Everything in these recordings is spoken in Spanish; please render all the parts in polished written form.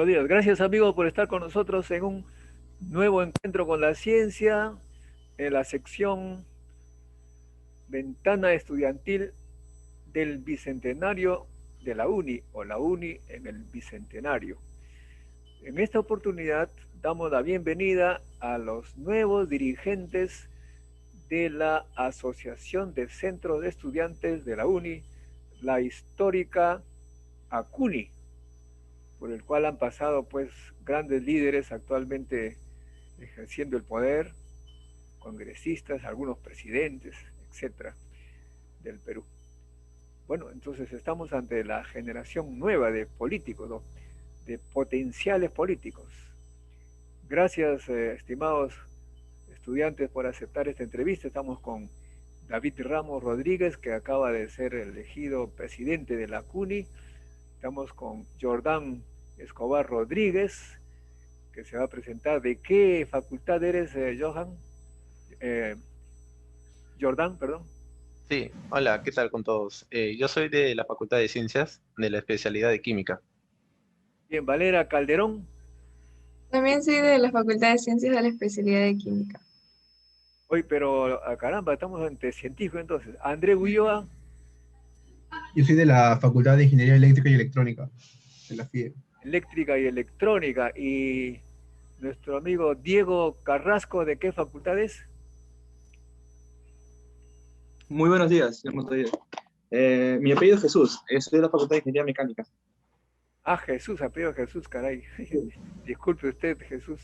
Buenos días. Gracias, amigos, por estar con nosotros en un nuevo encuentro con la ciencia en la sección Ventana Estudiantil del Bicentenario de la UNI o la UNI en el Bicentenario. En esta oportunidad damos la bienvenida a los nuevos dirigentes de la Asociación de Centros de Estudiantes de la UNI, la histórica ACUNI, por el cual han pasado pues grandes líderes actualmente ejerciendo el poder, congresistas, algunos presidentes, etcétera, del Perú. Bueno, entonces estamos ante la generación nueva de políticos, ¿no? De potenciales políticos. Gracias, estimados estudiantes, por aceptar esta entrevista. Estamos con David Ramos Rodríguez, que acaba de ser elegido presidente de la CUNY. Estamos con Jordán Escobar Rodríguez, que se va a presentar. ¿De qué facultad eres, Johan? Eh, Jordán, perdón. Sí, hola, ¿qué tal con todos? Yo soy de la Facultad de Ciencias, de la especialidad de Química. Bien, Valera Calderón. También soy de la Facultad de Ciencias de la especialidad de Química. Hoy, pero caramba, estamos ante científicos entonces. André Ulloa, Yo soy de la Facultad de Ingeniería Eléctrica y Electrónica, de la FIE. eléctrica y electrónica. Y nuestro amigo Diego Carrasco, ¿de qué facultad es? Muy buenos días, señor Montoya. Mi apellido es Jesús, soy de la Facultad de Ingeniería Mecánica. Ah, Jesús, apellido Jesús, caray. Disculpe usted, Jesús.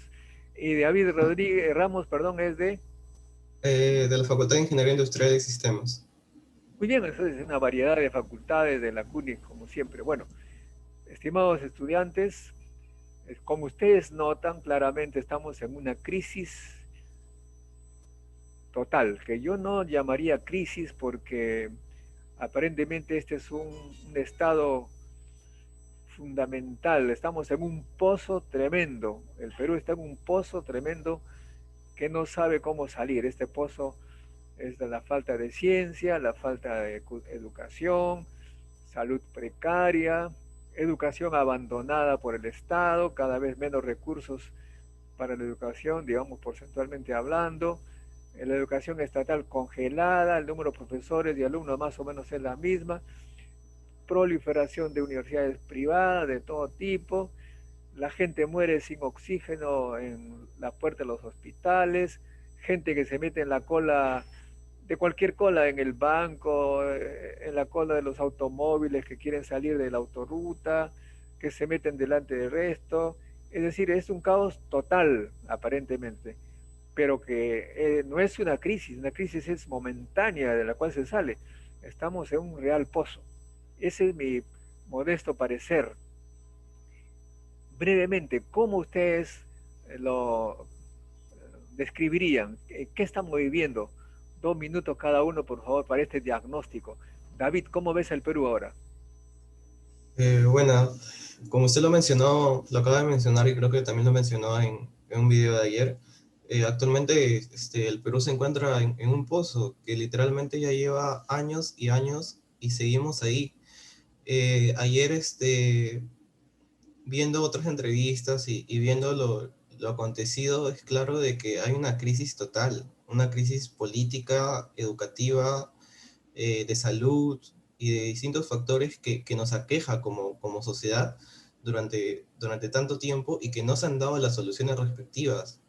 Y David Rodríguez Ramos, perdón, es de... De la Facultad de Ingeniería Industrial y Sistemas. Muy bien, eso es una variedad de facultades de la CUNY, como siempre. Bueno, estimados estudiantes, como ustedes notan claramente, estamos en una crisis total, que yo no llamaría crisis porque aparentemente este es un estado fundamental. Estamos en un pozo tremendo. El Perú está en un pozo tremendo que no sabe cómo salir. Este pozo es de la falta de ciencia, la falta de educación, salud precaria, educación abandonada por el Estado, cada vez menos recursos para la educación, digamos porcentualmente hablando, la educación estatal congelada, el número de profesores y alumnos más o menos es la misma, proliferación de universidades privadas de todo tipo, la gente muere sin oxígeno en la puerta de los hospitales, gente que se mete en la cola, de cualquier cola, en el banco, en la cola de los automóviles que quieren salir de la autoruta, que se meten delante del resto. Es decir, es un caos total, aparentemente, pero que no es una crisis es momentánea de la cual se sale. Estamos en un real pozo. Ese es mi modesto parecer. Brevemente, ¿cómo ustedes lo describirían? ¿Qué estamos viviendo? 2 minutos cada uno, por favor, para este diagnóstico. David, ¿cómo ves el Perú ahora? Bueno, como usted lo mencionó, lo acaba de mencionar y creo que también lo mencionó en un video de ayer, actualmente el Perú se encuentra en un pozo que literalmente ya lleva años y años y seguimos ahí. Ayer, viendo otras entrevistas y viendo lo acontecido, es claro de que hay una crisis total, una crisis política, educativa, de salud y de distintos factores que nos aqueja como sociedad durante tanto tiempo y que no se han dado las soluciones respectivas.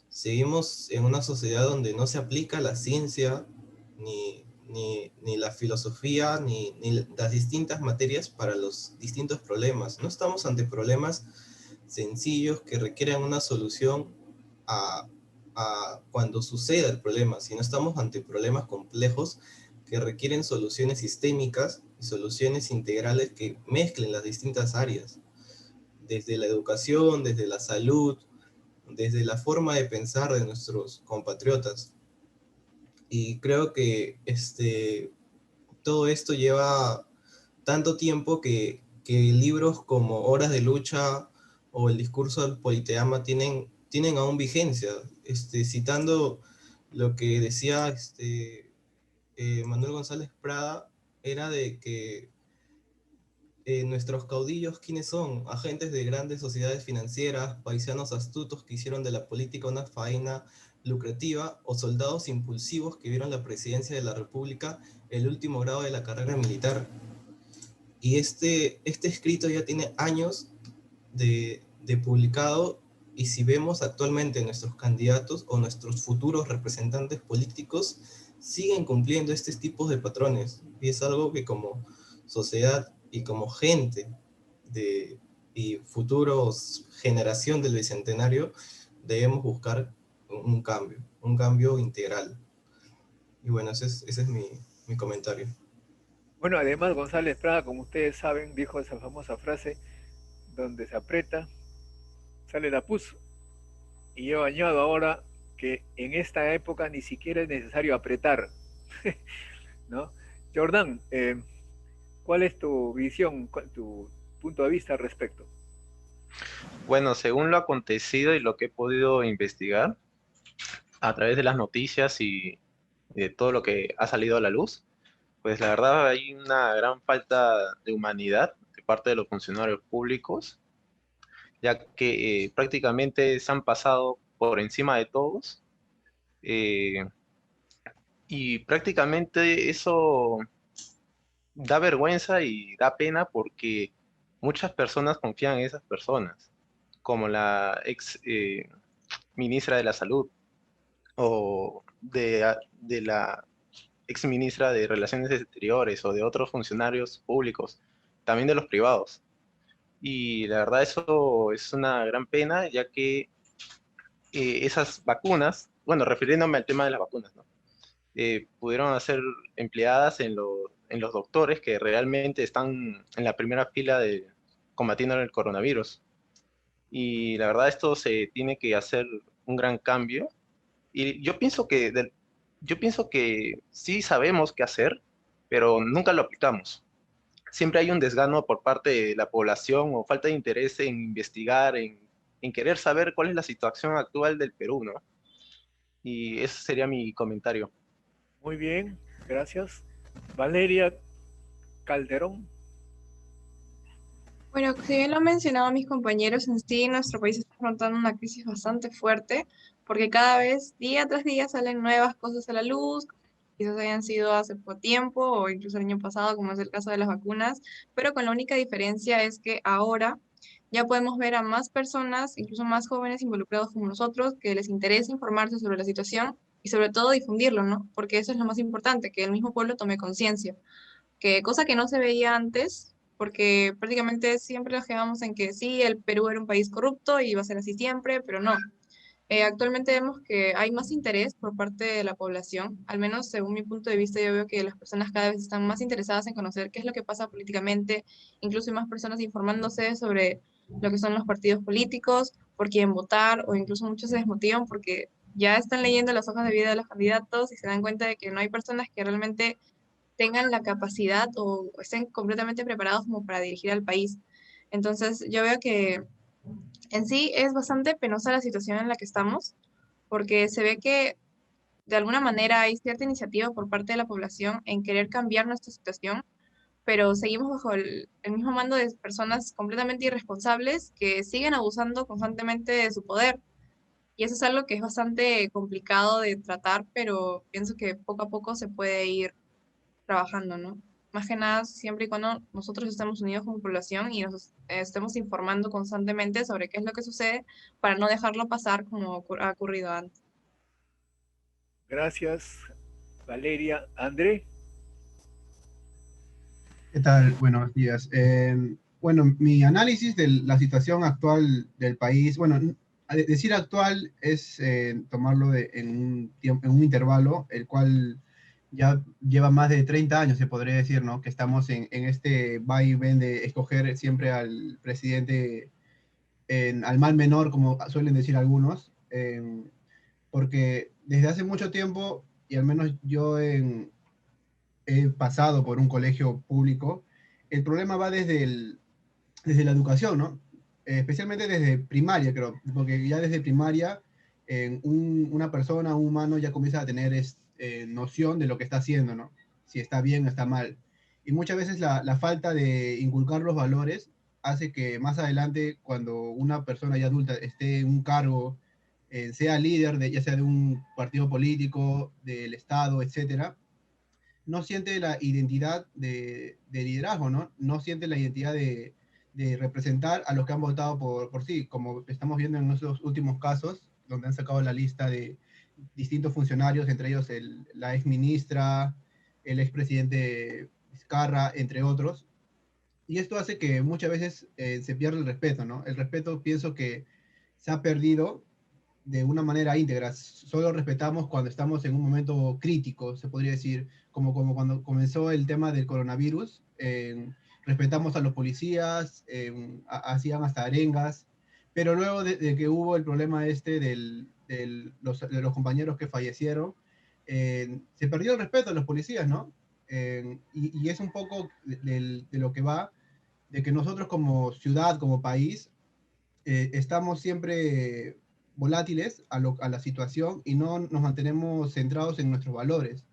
Seguimos en una sociedad donde no se aplica la ciencia, ni la filosofía, ni las distintas materias para los distintos problemas. No estamos ante problemas sencillos que requieran una solución a, a cuando suceda el problema, sino estamos ante problemas complejos que requieren soluciones sistémicas y soluciones integrales que mezclen las distintas áreas, desde la educación, desde la salud, desde la forma de pensar de nuestros compatriotas. Y creo que todo esto lleva tanto tiempo que libros como Horas de Lucha o El discurso del Politeama tienen aún vigencia. Citando lo que decía Manuel González Prada, era de que nuestros caudillos, ¿quiénes son? Agentes de grandes sociedades financieras, paisanos astutos que hicieron de la política una faena lucrativa, o soldados impulsivos que vieron la presidencia de la República el último grado de la carrera militar. Y este escrito ya tiene años de publicado, y si vemos actualmente nuestros candidatos o nuestros futuros representantes políticos siguen cumpliendo estos tipos de patrones, y es algo que como sociedad y como gente y futuros generación del Bicentenario debemos buscar un cambio integral. Y bueno, ese es mi comentario. Bueno, además González Prada, como ustedes saben, dijo esa famosa frase, donde se aprieta, sale la pus. Y yo añado ahora que en esta época ni siquiera es necesario apretar, ¿no? Jordán, ¿cuál es tu visión, tu punto de vista al respecto? Bueno, según lo acontecido y lo que he podido investigar a través de las noticias y de todo lo que ha salido a la luz, pues la verdad hay una gran falta de humanidad de parte de los funcionarios públicos, ya que prácticamente se han pasado por encima de todos, eh, y prácticamente eso da vergüenza y da pena porque muchas personas confían en esas personas, como la ex ministra de la Salud o de la ex ministra de Relaciones Exteriores o de otros funcionarios públicos, también de los privados. Y la verdad eso es una gran pena, ya que esas vacunas, bueno, refiriéndome al tema de las vacunas, ¿no? Pudieron ser empleadas en los doctores que realmente están en la primera fila de combatiendo el coronavirus. Y la verdad esto se tiene que hacer un gran cambio. Y yo pienso que sí sabemos qué hacer, pero nunca lo aplicamos. Siempre hay un desgano por parte de la población o falta de interés en investigar, en querer saber cuál es la situación actual del Perú, ¿no? Y ese sería mi comentario. Muy bien, gracias. Valeria Calderón. Bueno, si bien lo han mencionado mis compañeros, en sí nuestro país está afrontando una crisis bastante fuerte, porque cada vez, día tras día, salen nuevas cosas a la luz, quizás hayan sido hace poco tiempo o incluso el año pasado, como es el caso de las vacunas, pero con la única diferencia es que ahora ya podemos ver a más personas, incluso más jóvenes involucrados como nosotros, que les interesa informarse sobre la situación y sobre todo difundirlo, ¿no? Porque eso es lo más importante, que el mismo pueblo tome conciencia, que cosa que no se veía antes, porque prácticamente siempre nos quedamos en que sí, el Perú era un país corrupto y iba a ser así siempre, pero no. Actualmente vemos que hay más interés por parte de la población, al menos según mi punto de vista, yo veo que las personas cada vez están más interesadas en conocer qué es lo que pasa políticamente, incluso hay más personas informándose sobre lo que son los partidos políticos, por quién votar, o incluso muchos se desmotivan porque ya están leyendo las hojas de vida de los candidatos y se dan cuenta de que no hay personas que realmente tengan la capacidad o estén completamente preparados como para dirigir al país. Entonces, yo veo que en sí es bastante penosa la situación en la que estamos, porque se ve que de alguna manera hay cierta iniciativa por parte de la población en querer cambiar nuestra situación, pero seguimos bajo el mismo mando de personas completamente irresponsables que siguen abusando constantemente de su poder. Y eso es algo que es bastante complicado de tratar, pero pienso que poco a poco se puede ir trabajando, ¿no? Más que nada, siempre y cuando nosotros estemos unidos como población y nos estemos informando constantemente sobre qué es lo que sucede para no dejarlo pasar como ha ocurrido antes. Gracias, Valeria. André. ¿Qué tal? Buenos días. Bueno, mi análisis de la situación actual del país, bueno, decir actual es tomarlo en un tiempo, en un intervalo, el cual ya lleva más de 30 años, se podría decir, ¿no? Que estamos en este va y ven de escoger siempre al presidente al mal menor, como suelen decir algunos, porque desde hace mucho tiempo, y al menos yo he pasado por un colegio público, el problema va desde la educación, ¿no? Especialmente desde primaria, creo, porque ya desde primaria una persona, un humano ya comienza a tener noción de lo que está haciendo, ¿no? Si está bien o está mal. Y muchas veces la falta de inculcar los valores hace que más adelante, cuando una persona ya adulta esté en un cargo, sea líder de, ya sea de un partido político, del Estado, etcétera, no siente la identidad de liderazgo, ¿no? No siente la identidad de representar a los que han votado por sí, como estamos viendo en nuestros últimos casos, donde han sacado la lista de distintos funcionarios, entre ellos la ex ministra, el expresidente Vizcarra, entre otros. Y esto hace que muchas veces se pierda el respeto, ¿no? El respeto pienso que se ha perdido de una manera íntegra. Solo respetamos cuando estamos en un momento crítico, se podría decir, como cuando comenzó el tema del coronavirus. Respetamos a los policías, hacían hasta arengas, pero luego de que hubo el problema este de los compañeros que fallecieron, se perdió el respeto a los policías, ¿no? Y es un poco de lo que va, de que nosotros como ciudad, como país, estamos siempre volátiles a la situación y no nos mantenemos centrados en nuestros valores.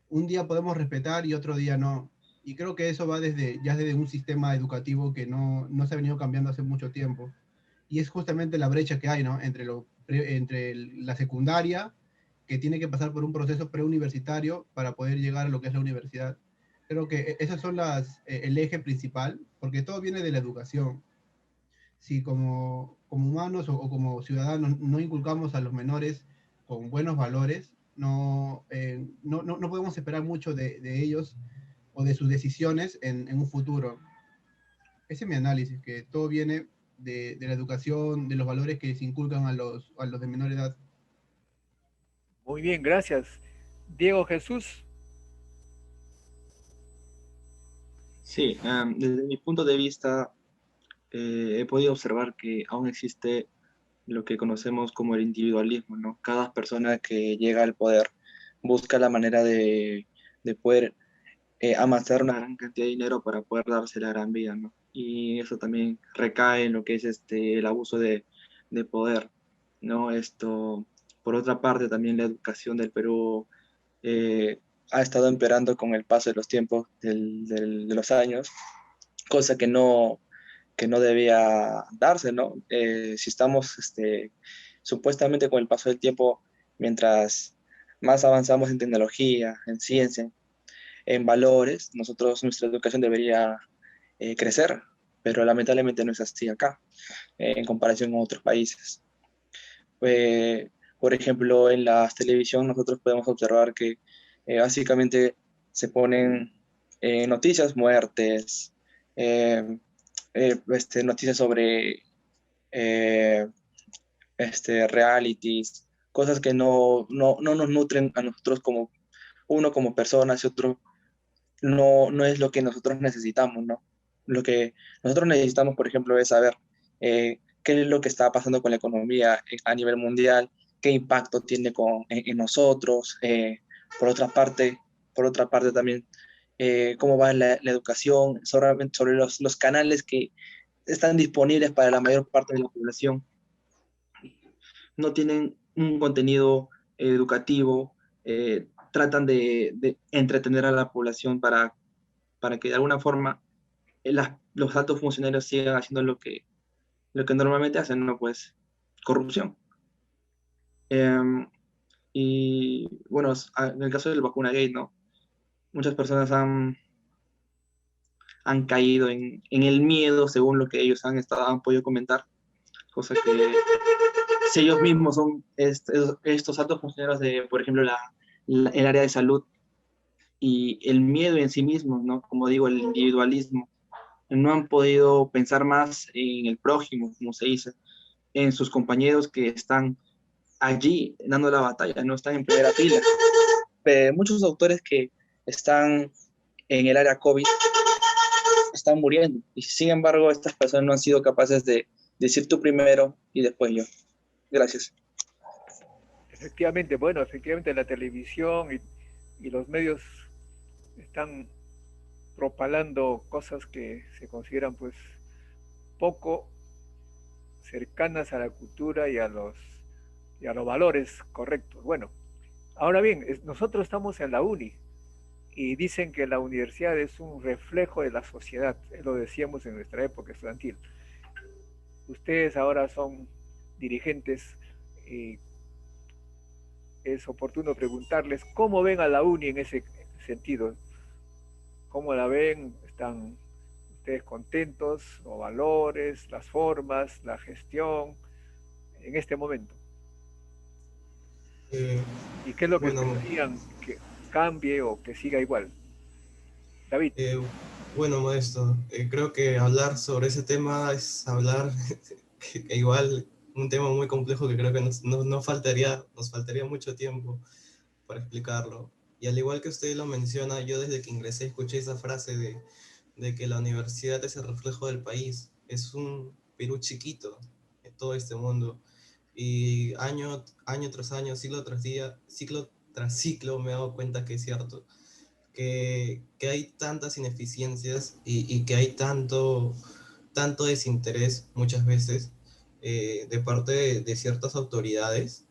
Un día podemos respetar y otro día no. Y creo que eso va ya desde un sistema educativo que no se ha venido cambiando hace mucho tiempo. Y es justamente la brecha que hay, ¿no? Entre la secundaria, que tiene que pasar por un proceso preuniversitario para poder llegar a lo que es la universidad. Creo que esas son el eje principal, porque todo viene de la educación. Si como humanos o como ciudadanos no inculcamos a los menores con buenos valores, no podemos esperar mucho de ellos o de sus decisiones en un futuro. Ese es mi análisis, que todo viene de la educación, de los valores que se inculcan a los de menor edad. Muy bien, gracias. Diego Jesús. Sí, desde mi punto de vista, he podido observar que aún existe lo que conocemos como el individualismo, ¿no? Cada persona que llega al poder busca la manera de poder amasar una gran cantidad de dinero para poder darse la gran vida, ¿no? Y eso también recae en lo que es el abuso de poder, ¿no? Por otra parte, también la educación del Perú ha estado empeorando con el paso de los tiempos, de los años, cosa que no debía darse, ¿no? Si estamos supuestamente con el paso del tiempo, mientras más avanzamos en tecnología, en ciencia, en valores, nuestra educación debería crecer, pero lamentablemente no es así acá, en comparación con otros países. Por ejemplo, en la televisión nosotros podemos observar que básicamente se ponen noticias, muertes, eh, noticias sobre eh, realities, cosas que no nos nutren a nosotros como uno como personas y otro no es lo que nosotros necesitamos, ¿no? Lo que nosotros necesitamos, por ejemplo, es saber qué es lo que está pasando con la economía a nivel mundial, qué impacto tiene en nosotros. Por otra parte también, cómo va la educación, sobre los canales que están disponibles para la mayor parte de la población. No tienen un contenido educativo, tratan de entretener a la población para que de alguna forma los altos funcionarios sigan haciendo lo que normalmente hacen, ¿no? Pues corrupción. Y bueno, en el caso del vacuna gate, ¿no? Muchas personas han caído en el miedo, según lo que ellos han podido comentar, cosa que si ellos mismos son estos altos funcionarios de, por ejemplo, el área de salud y el miedo en sí mismos, ¿no? Como digo, el individualismo, no han podido pensar más en el prójimo, como se dice, en sus compañeros que están allí dando la batalla, no están en primera fila. Muchos autores que están en el área COVID están muriendo y sin embargo estas personas no han sido capaces de decir tú primero y después yo. Gracias. Efectivamente, bueno, efectivamente la televisión y los medios están propalando cosas que se consideran pues poco cercanas a la cultura y a los valores correctos. Bueno, ahora bien, nosotros estamos en la UNI y dicen que la universidad es un reflejo de la sociedad, lo decíamos en nuestra época estudiantil. Ustedes ahora son dirigentes y es oportuno preguntarles cómo ven a la UNI en ese sentido. ¿Cómo la ven? ¿Están ustedes contentos? ¿Los valores, las formas, la gestión en este momento? Eh, ¿Y qué es lo que bueno, esperarían que cambie o que siga igual? David. eh, bueno, Modesto, creo que hablar sobre ese tema es hablar que igual un tema muy complejo que creo que nos faltaría mucho tiempo para explicarlo. Y al igual que usted lo menciona, yo desde que ingresé escuché esa frase de que la universidad es el reflejo del país. Es un Perú chiquito en todo este mundo. Y año tras año, siglo tras día, ciclo tras ciclo me he dado cuenta que es cierto. Que hay tantas ineficiencias y que hay tanto desinterés muchas veces de parte de ciertas autoridades,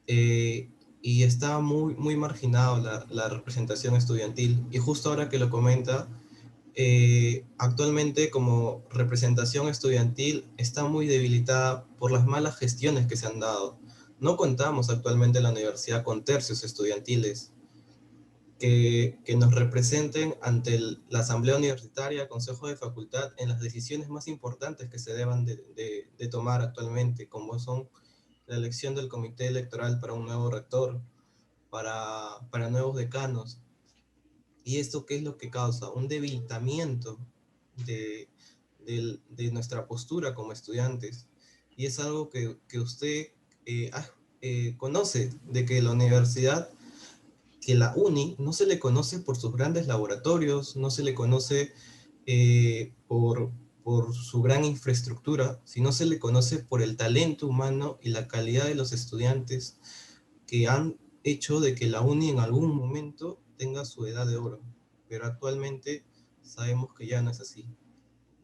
eh, y está muy marginado la representación estudiantil. Y justo ahora que lo comenta, actualmente como representación estudiantil está muy debilitada por las malas gestiones que se han dado. No contamos actualmente en la universidad con tercios estudiantiles que nos representen ante la asamblea universitaria, consejo de facultad, en las decisiones más importantes que se deban de tomar actualmente, como son la elección del comité electoral para un nuevo rector, para nuevos decanos. ¿Y esto qué es lo que causa? Un debilitamiento de, de nuestra postura como estudiantes. Y es algo que usted conoce, de que la universidad, que la UNI no se le conoce por sus grandes laboratorios, no se le conoce por su gran infraestructura, sino se le conoce por el talento humano y la calidad de los estudiantes que han hecho de que la UNI en algún momento tenga su edad de oro. Pero actualmente sabemos que ya no es así.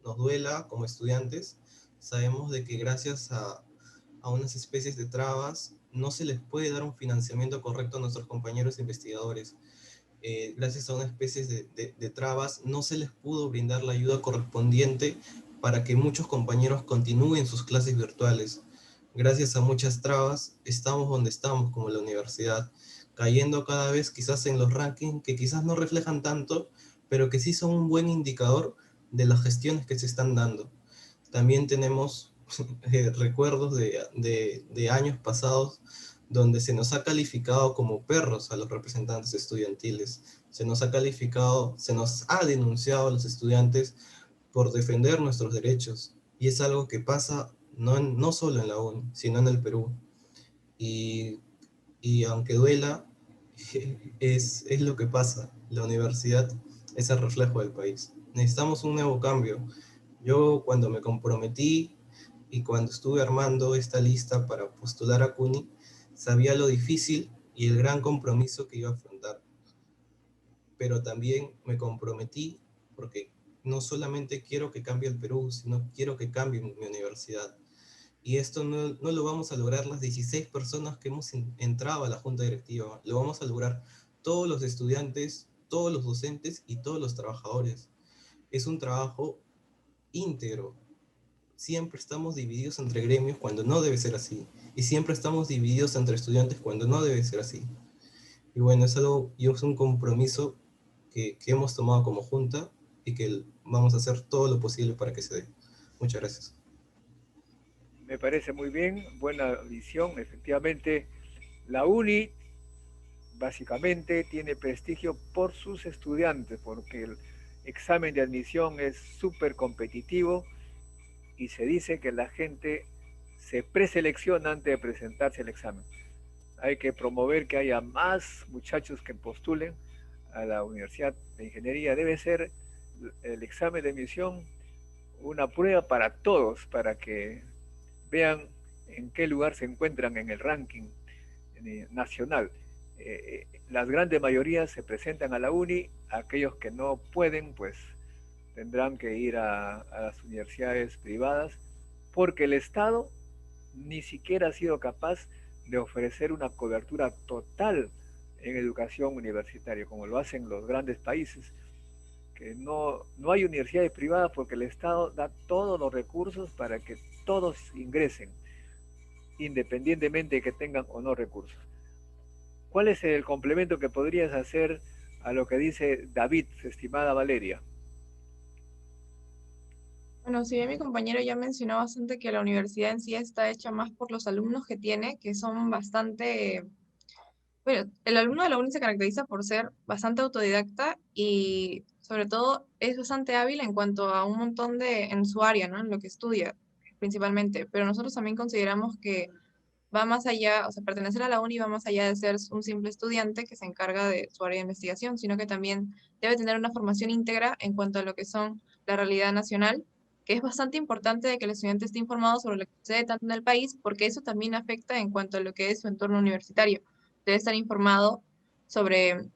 Nos duela como estudiantes, sabemos de que gracias a unas especies de trabas no se les puede dar un financiamiento correcto a nuestros compañeros investigadores. Gracias a una especie de trabas no se les pudo brindar la ayuda correspondiente para que muchos compañeros continúen sus clases virtuales. Gracias a muchas trabas estamos donde estamos como la universidad, cayendo cada vez quizás en los rankings que quizás no reflejan tanto, pero que sí son un buen indicador de las gestiones que se están dando. También tenemos recuerdos de años pasados donde se nos ha calificado como perros a los representantes estudiantiles, se nos ha calificado, se nos ha denunciado a los estudiantes por defender nuestros derechos, y es algo que pasa no solo en la ONU, sino en el Perú. Y, y aunque duela, es lo que pasa. La universidad es el reflejo del país. Necesitamos un nuevo cambio. Yo cuando me comprometí y cuando estuve armando esta lista para postular a CUNY, sabía lo difícil y el gran compromiso que iba a afrontar. Pero también me comprometí porque no solamente quiero que cambie el Perú, sino quiero que cambie mi universidad. Y esto no lo vamos a lograr las 16 personas que hemos entrado a la junta directiva. Lo vamos a lograr todos los estudiantes, todos los docentes y todos los trabajadores. Es un trabajo íntegro. Siempre estamos divididos entre gremios cuando no debe ser así. Y siempre estamos divididos entre estudiantes cuando no debe ser así. Y bueno, es algo y es un compromiso que hemos tomado como junta y que vamos a hacer todo lo posible para que se dé. Muchas gracias. Me parece muy bien, buena visión. Efectivamente, la UNI básicamente tiene prestigio por sus estudiantes, porque el examen de admisión es súper competitivo y se dice que la gente se preselecciona antes de presentarse al examen. Hay que promover que haya más muchachos que postulen a la Universidad de Ingeniería. Debe ser el examen de admisión una prueba para todos, para que vean en qué lugar se encuentran en el ranking nacional. Las grandes mayorías se presentan a la UNI, aquellos que no pueden, pues tendrán que ir a las universidades privadas, porque el Estado ni siquiera ha sido capaz de ofrecer una cobertura total en educación universitaria, como lo hacen los grandes países, que no hay universidades privadas porque el Estado da todos los recursos para que todos ingresen, independientemente de que tengan o no recursos. ¿Cuál es el complemento que podrías hacer a lo que dice David, estimada Valeria? Bueno, si bien mi compañero ya mencionó bastante que la universidad en sí está hecha más por los alumnos que tiene, que son bastante. Bueno, el alumno de la UNI se caracteriza por ser bastante autodidacta y sobre todo es bastante hábil en cuanto a un montón en su área, ¿no? En lo que estudia principalmente. Pero nosotros también consideramos que va más allá, o sea, pertenecer a la UNI va más allá de ser un simple estudiante que se encarga de su área de investigación, sino que también debe tener una formación íntegra en cuanto a lo que son la realidad nacional, que es bastante importante de que el estudiante esté informado sobre lo que sucede tanto en el país, porque eso también afecta en cuanto a lo que es su entorno universitario. Debe estar informado sobre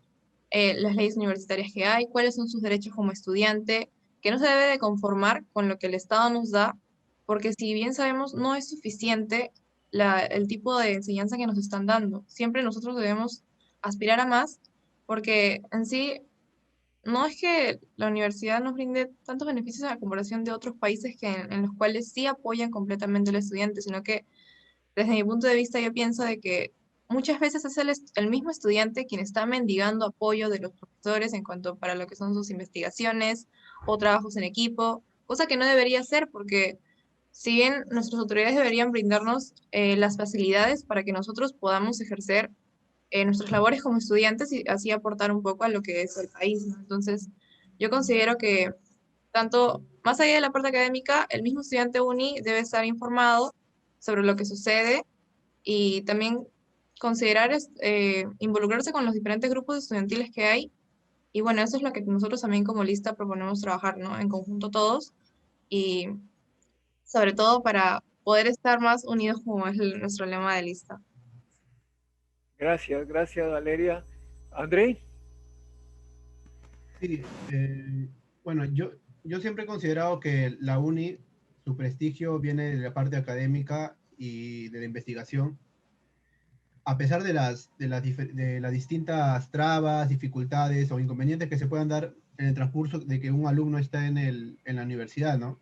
las leyes universitarias que hay, cuáles son sus derechos como estudiante, que no se debe de conformar con lo que el Estado nos da, porque si bien sabemos, no es suficiente el tipo de enseñanza que nos están dando. Siempre nosotros debemos aspirar a más, porque en sí no es que la universidad nos brinde tantos beneficios a la comparación de otros países en los cuales sí apoyan completamente al estudiante, sino que desde mi punto de vista yo pienso de que muchas veces es el mismo estudiante quien está mendigando apoyo de los profesores en cuanto para lo que son sus investigaciones o trabajos en equipo, cosa que no debería ser porque si bien nuestras autoridades deberían brindarnos las facilidades para que nosotros podamos ejercer nuestras labores como estudiantes y así aportar un poco a lo que es el país, ¿no? Entonces, yo considero que tanto más allá de la parte académica, el mismo estudiante uni debe estar informado sobre lo que sucede y también considerar involucrarse con los diferentes grupos estudiantiles que hay. Y bueno, eso es lo que nosotros también como lista proponemos trabajar, ¿no? En conjunto todos y sobre todo para poder estar más unidos como es nuestro lema de lista. Gracias, gracias Valeria. André. Sí, bueno, yo siempre he considerado que la UNI, su prestigio viene de la parte académica y de la investigación, a pesar de las distintas trabas, dificultades o inconvenientes que se puedan dar en el transcurso de que un alumno está en la universidad, ¿no?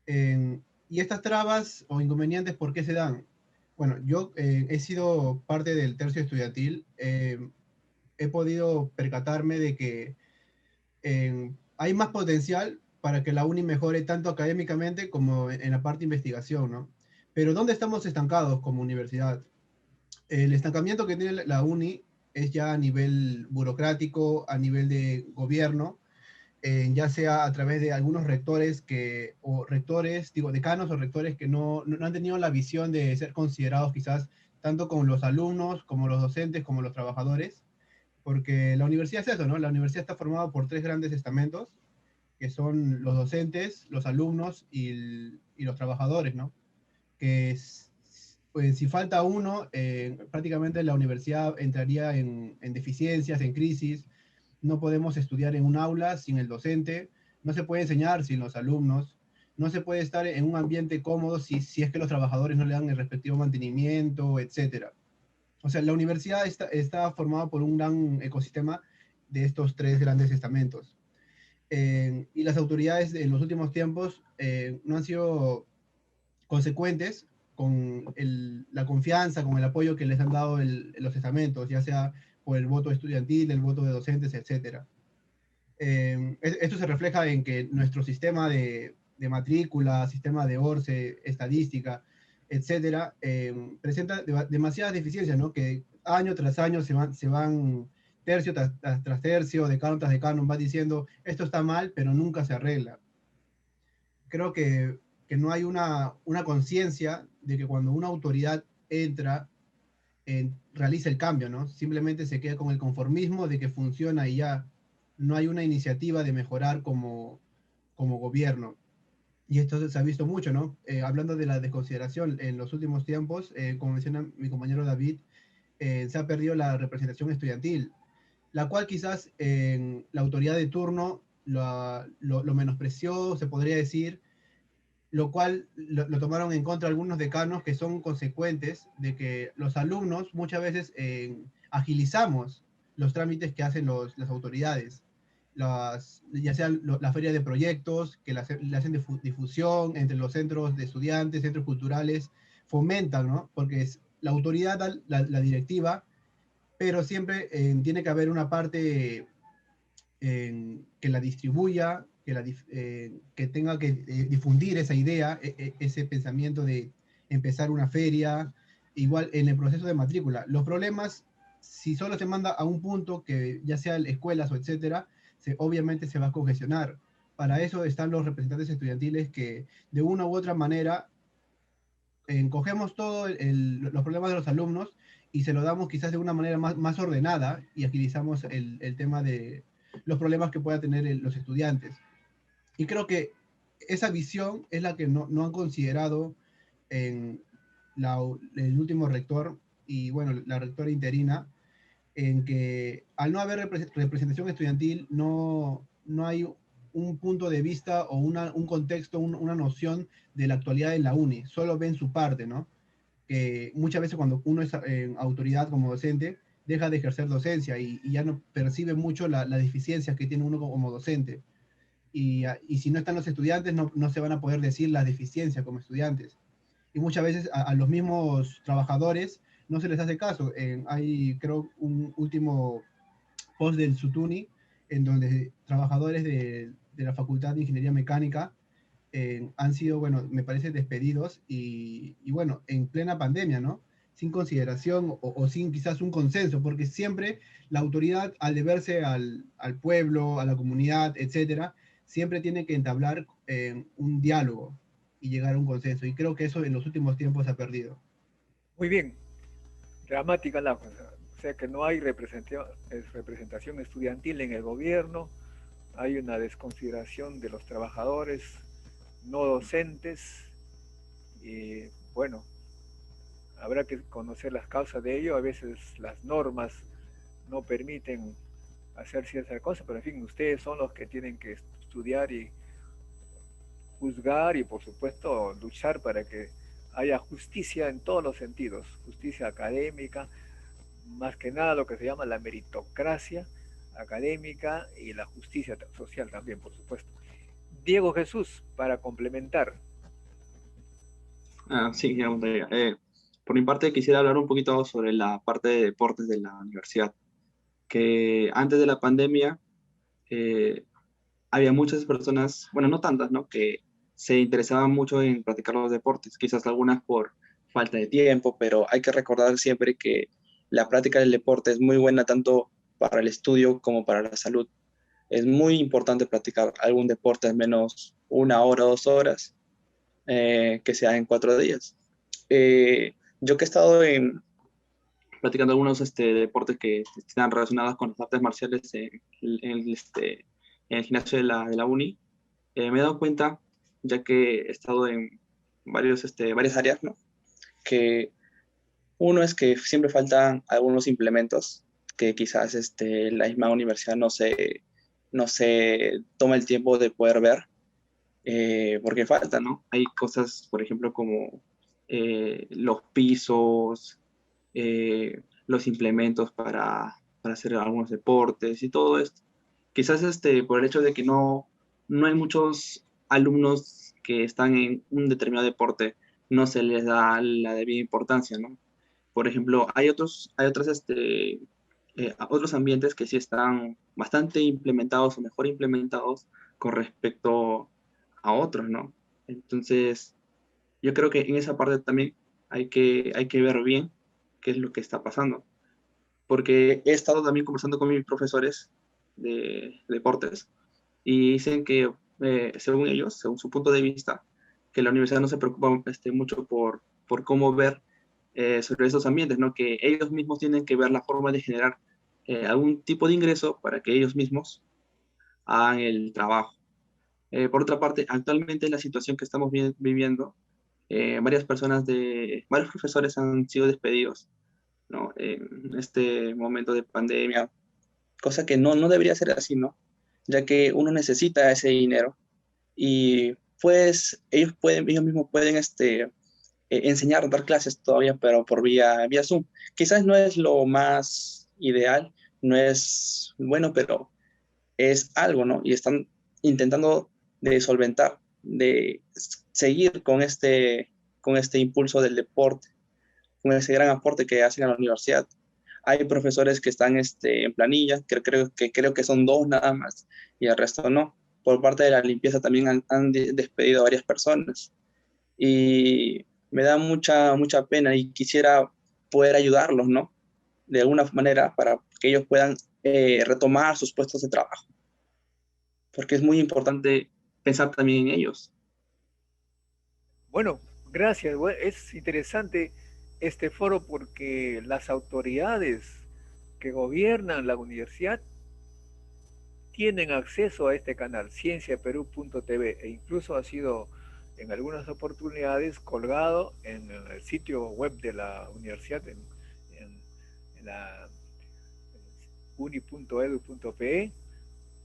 Y estas trabas o inconvenientes, ¿por qué se dan? Bueno, yo he sido parte del tercio estudiantil, he podido percatarme de que hay más potencial para que la uni mejore tanto académicamente como en la parte de investigación, ¿no? Pero ¿dónde estamos estancados como universidad? El estancamiento que tiene la uni es ya a nivel burocrático, a nivel de gobierno, ya sea a través de algunos rectores o rectores, digo, decanos o rectores que no han tenido la visión de ser considerados quizás tanto con los alumnos, como los docentes, como los trabajadores, porque la universidad es eso, ¿no? La universidad está formada por tres grandes estamentos, que son los docentes, los alumnos y los trabajadores, ¿no? Que pues si falta uno, prácticamente la universidad entraría en deficiencias, en crisis. No podemos estudiar en un aula sin el docente, no se puede enseñar sin los alumnos, no se puede estar en un ambiente cómodo si es que los trabajadores no le dan el respectivo mantenimiento, etcétera. O sea, la universidad está formada por un gran ecosistema de estos tres grandes estamentos. Y las autoridades en los últimos tiempos no han sido consecuentes con la confianza, con el apoyo que les han dado los estamentos, ya sea por el voto estudiantil, el voto de docentes, etc. Esto se refleja en que nuestro sistema de matrícula, sistema de ORCE, estadística, etcétera, presenta demasiadas deficiencias, ¿no? Que año tras año se van tercio tras tercio, decano tras decano, va diciendo esto está mal, pero nunca se arregla. Creo que no hay una conciencia de que cuando una autoridad entra, realiza el cambio, ¿no? Simplemente se queda con el conformismo de que funciona y ya no hay una iniciativa de mejorar como gobierno. Y esto se ha visto mucho, ¿no? Hablando de la desconsideración, en los últimos tiempos, como menciona mi compañero David, se ha perdido la representación estudiantil, la cual quizás la autoridad de turno lo menospreció, se podría decir, lo cual lo tomaron en contra algunos decanos que son consecuentes de que los alumnos muchas veces agilizamos los trámites que hacen las autoridades, ya sea la feria de proyectos, que le hacen difusión entre los centros de estudiantes, centros culturales, fomentan, ¿no? Porque la autoridad da la directiva, pero siempre tiene que haber una parte que la distribuya, que tenga que difundir esa idea, ese pensamiento de empezar una feria, igual en el proceso de matrícula. Los problemas, si solo se manda a un punto, que ya sea escuelas o etcétera, obviamente se va a congestionar. Para eso están los representantes estudiantiles que de una u otra manera cogemos todos los problemas de los alumnos y se lo damos quizás de una manera más ordenada y agilizamos el tema de los problemas que puedan tener los estudiantes. Y creo que esa visión es la que no han considerado en el último rector y, bueno, la rectora interina, en que al no haber representación estudiantil no hay un punto de vista o un contexto, una noción de la actualidad en la uni. Solo ven su parte, ¿no? Que muchas veces cuando uno es autoridad como docente, deja de ejercer docencia y ya no percibe mucho las deficiencias que tiene uno como docente. Y si no están los estudiantes, no se van a poder decir las deficiencias como estudiantes. Y muchas veces a los mismos trabajadores no se les hace caso. Hay, creo, un último post del Sutuni, en donde trabajadores de la Facultad de Ingeniería Mecánica han sido, bueno, me parece, despedidos y, bueno, en plena pandemia, ¿no? Sin consideración o sin quizás un consenso, porque siempre la autoridad, al deberse al pueblo, a la comunidad, etcétera, siempre tiene que entablar un diálogo y llegar a un consenso. Y creo que eso en los últimos tiempos se ha perdido. Muy bien, dramática la cosa. O sea que no hay representación estudiantil en el gobierno, hay una desconsideración de los trabajadores no docentes y bueno, habrá que conocer las causas de ello. A veces las normas no permiten hacer ciertas cosas, pero en fin, ustedes son los que tienen que estudiar y juzgar y por supuesto luchar para que haya justicia en todos los sentidos, justicia académica, más que nada lo que se llama la meritocracia académica y la justicia social también, por supuesto. Diego Jesús, para complementar. Sí, digamos, por mi parte quisiera hablar un poquito sobre la parte de deportes de la universidad, que antes de la pandemia había muchas personas, bueno, no tantas, ¿no? Que se interesaban mucho en practicar los deportes, quizás algunas por falta de tiempo, pero hay que recordar siempre que la práctica del deporte es muy buena tanto para el estudio como para la salud. Es muy importante practicar algún deporte al menos 1 hora o 2 horas, que sea en 4 días. Yo que he estado practicando algunos deportes que están relacionados con las artes marciales en el gimnasio de la uni, me he dado cuenta, ya que he estado en varias áreas, ¿no? Que uno es que siempre faltan algunos implementos que quizás la misma universidad no se toma el tiempo de poder ver, porque falta, ¿no? Hay cosas, por ejemplo, como los pisos, los implementos para hacer algunos deportes y todo esto. Quizás por el hecho de que no hay muchos alumnos que están en un determinado deporte, no se les da la debida importancia, ¿no? Por ejemplo, hay otros ambientes que sí están bastante implementados o mejor implementados con respecto a otros, ¿no? Entonces, yo creo que en esa parte también hay que ver bien qué es lo que está pasando. Porque he estado también conversando con mis profesores de deportes y dicen que, según ellos, según su punto de vista, que la universidad no se preocupa mucho por cómo ver sobre esos ambientes, ¿no? Que ellos mismos tienen que ver la forma de generar algún tipo de ingreso para que ellos mismos hagan el trabajo. Por otra parte, actualmente la situación que estamos viviendo, varios profesores han sido despedidos, ¿no? En este momento de pandemia, cosa que no debería ser así, ¿no? Ya que uno necesita ese dinero y pues ellos mismos pueden enseñar, dar clases todavía, pero por vía Zoom. Quizás no es lo más ideal, no es bueno, pero es algo, ¿no? Y están intentando de solventar, de seguir con este impulso del deporte, con ese gran aporte que hacen a la universidad. Hay profesores que están en planilla, creo que son 2 nada más, y el resto no. Por parte de la limpieza también han despedido a varias personas. Y me da mucha pena y quisiera poder ayudarlos, ¿no? De alguna manera para que ellos puedan retomar sus puestos de trabajo, porque es muy importante pensar también en ellos. Bueno, gracias. Es interesante este foro porque las autoridades que gobiernan la universidad tienen acceso a este canal, cienciaperú.tv, e incluso ha sido en algunas oportunidades colgado en el sitio web de la universidad, en la uni.edu.pe,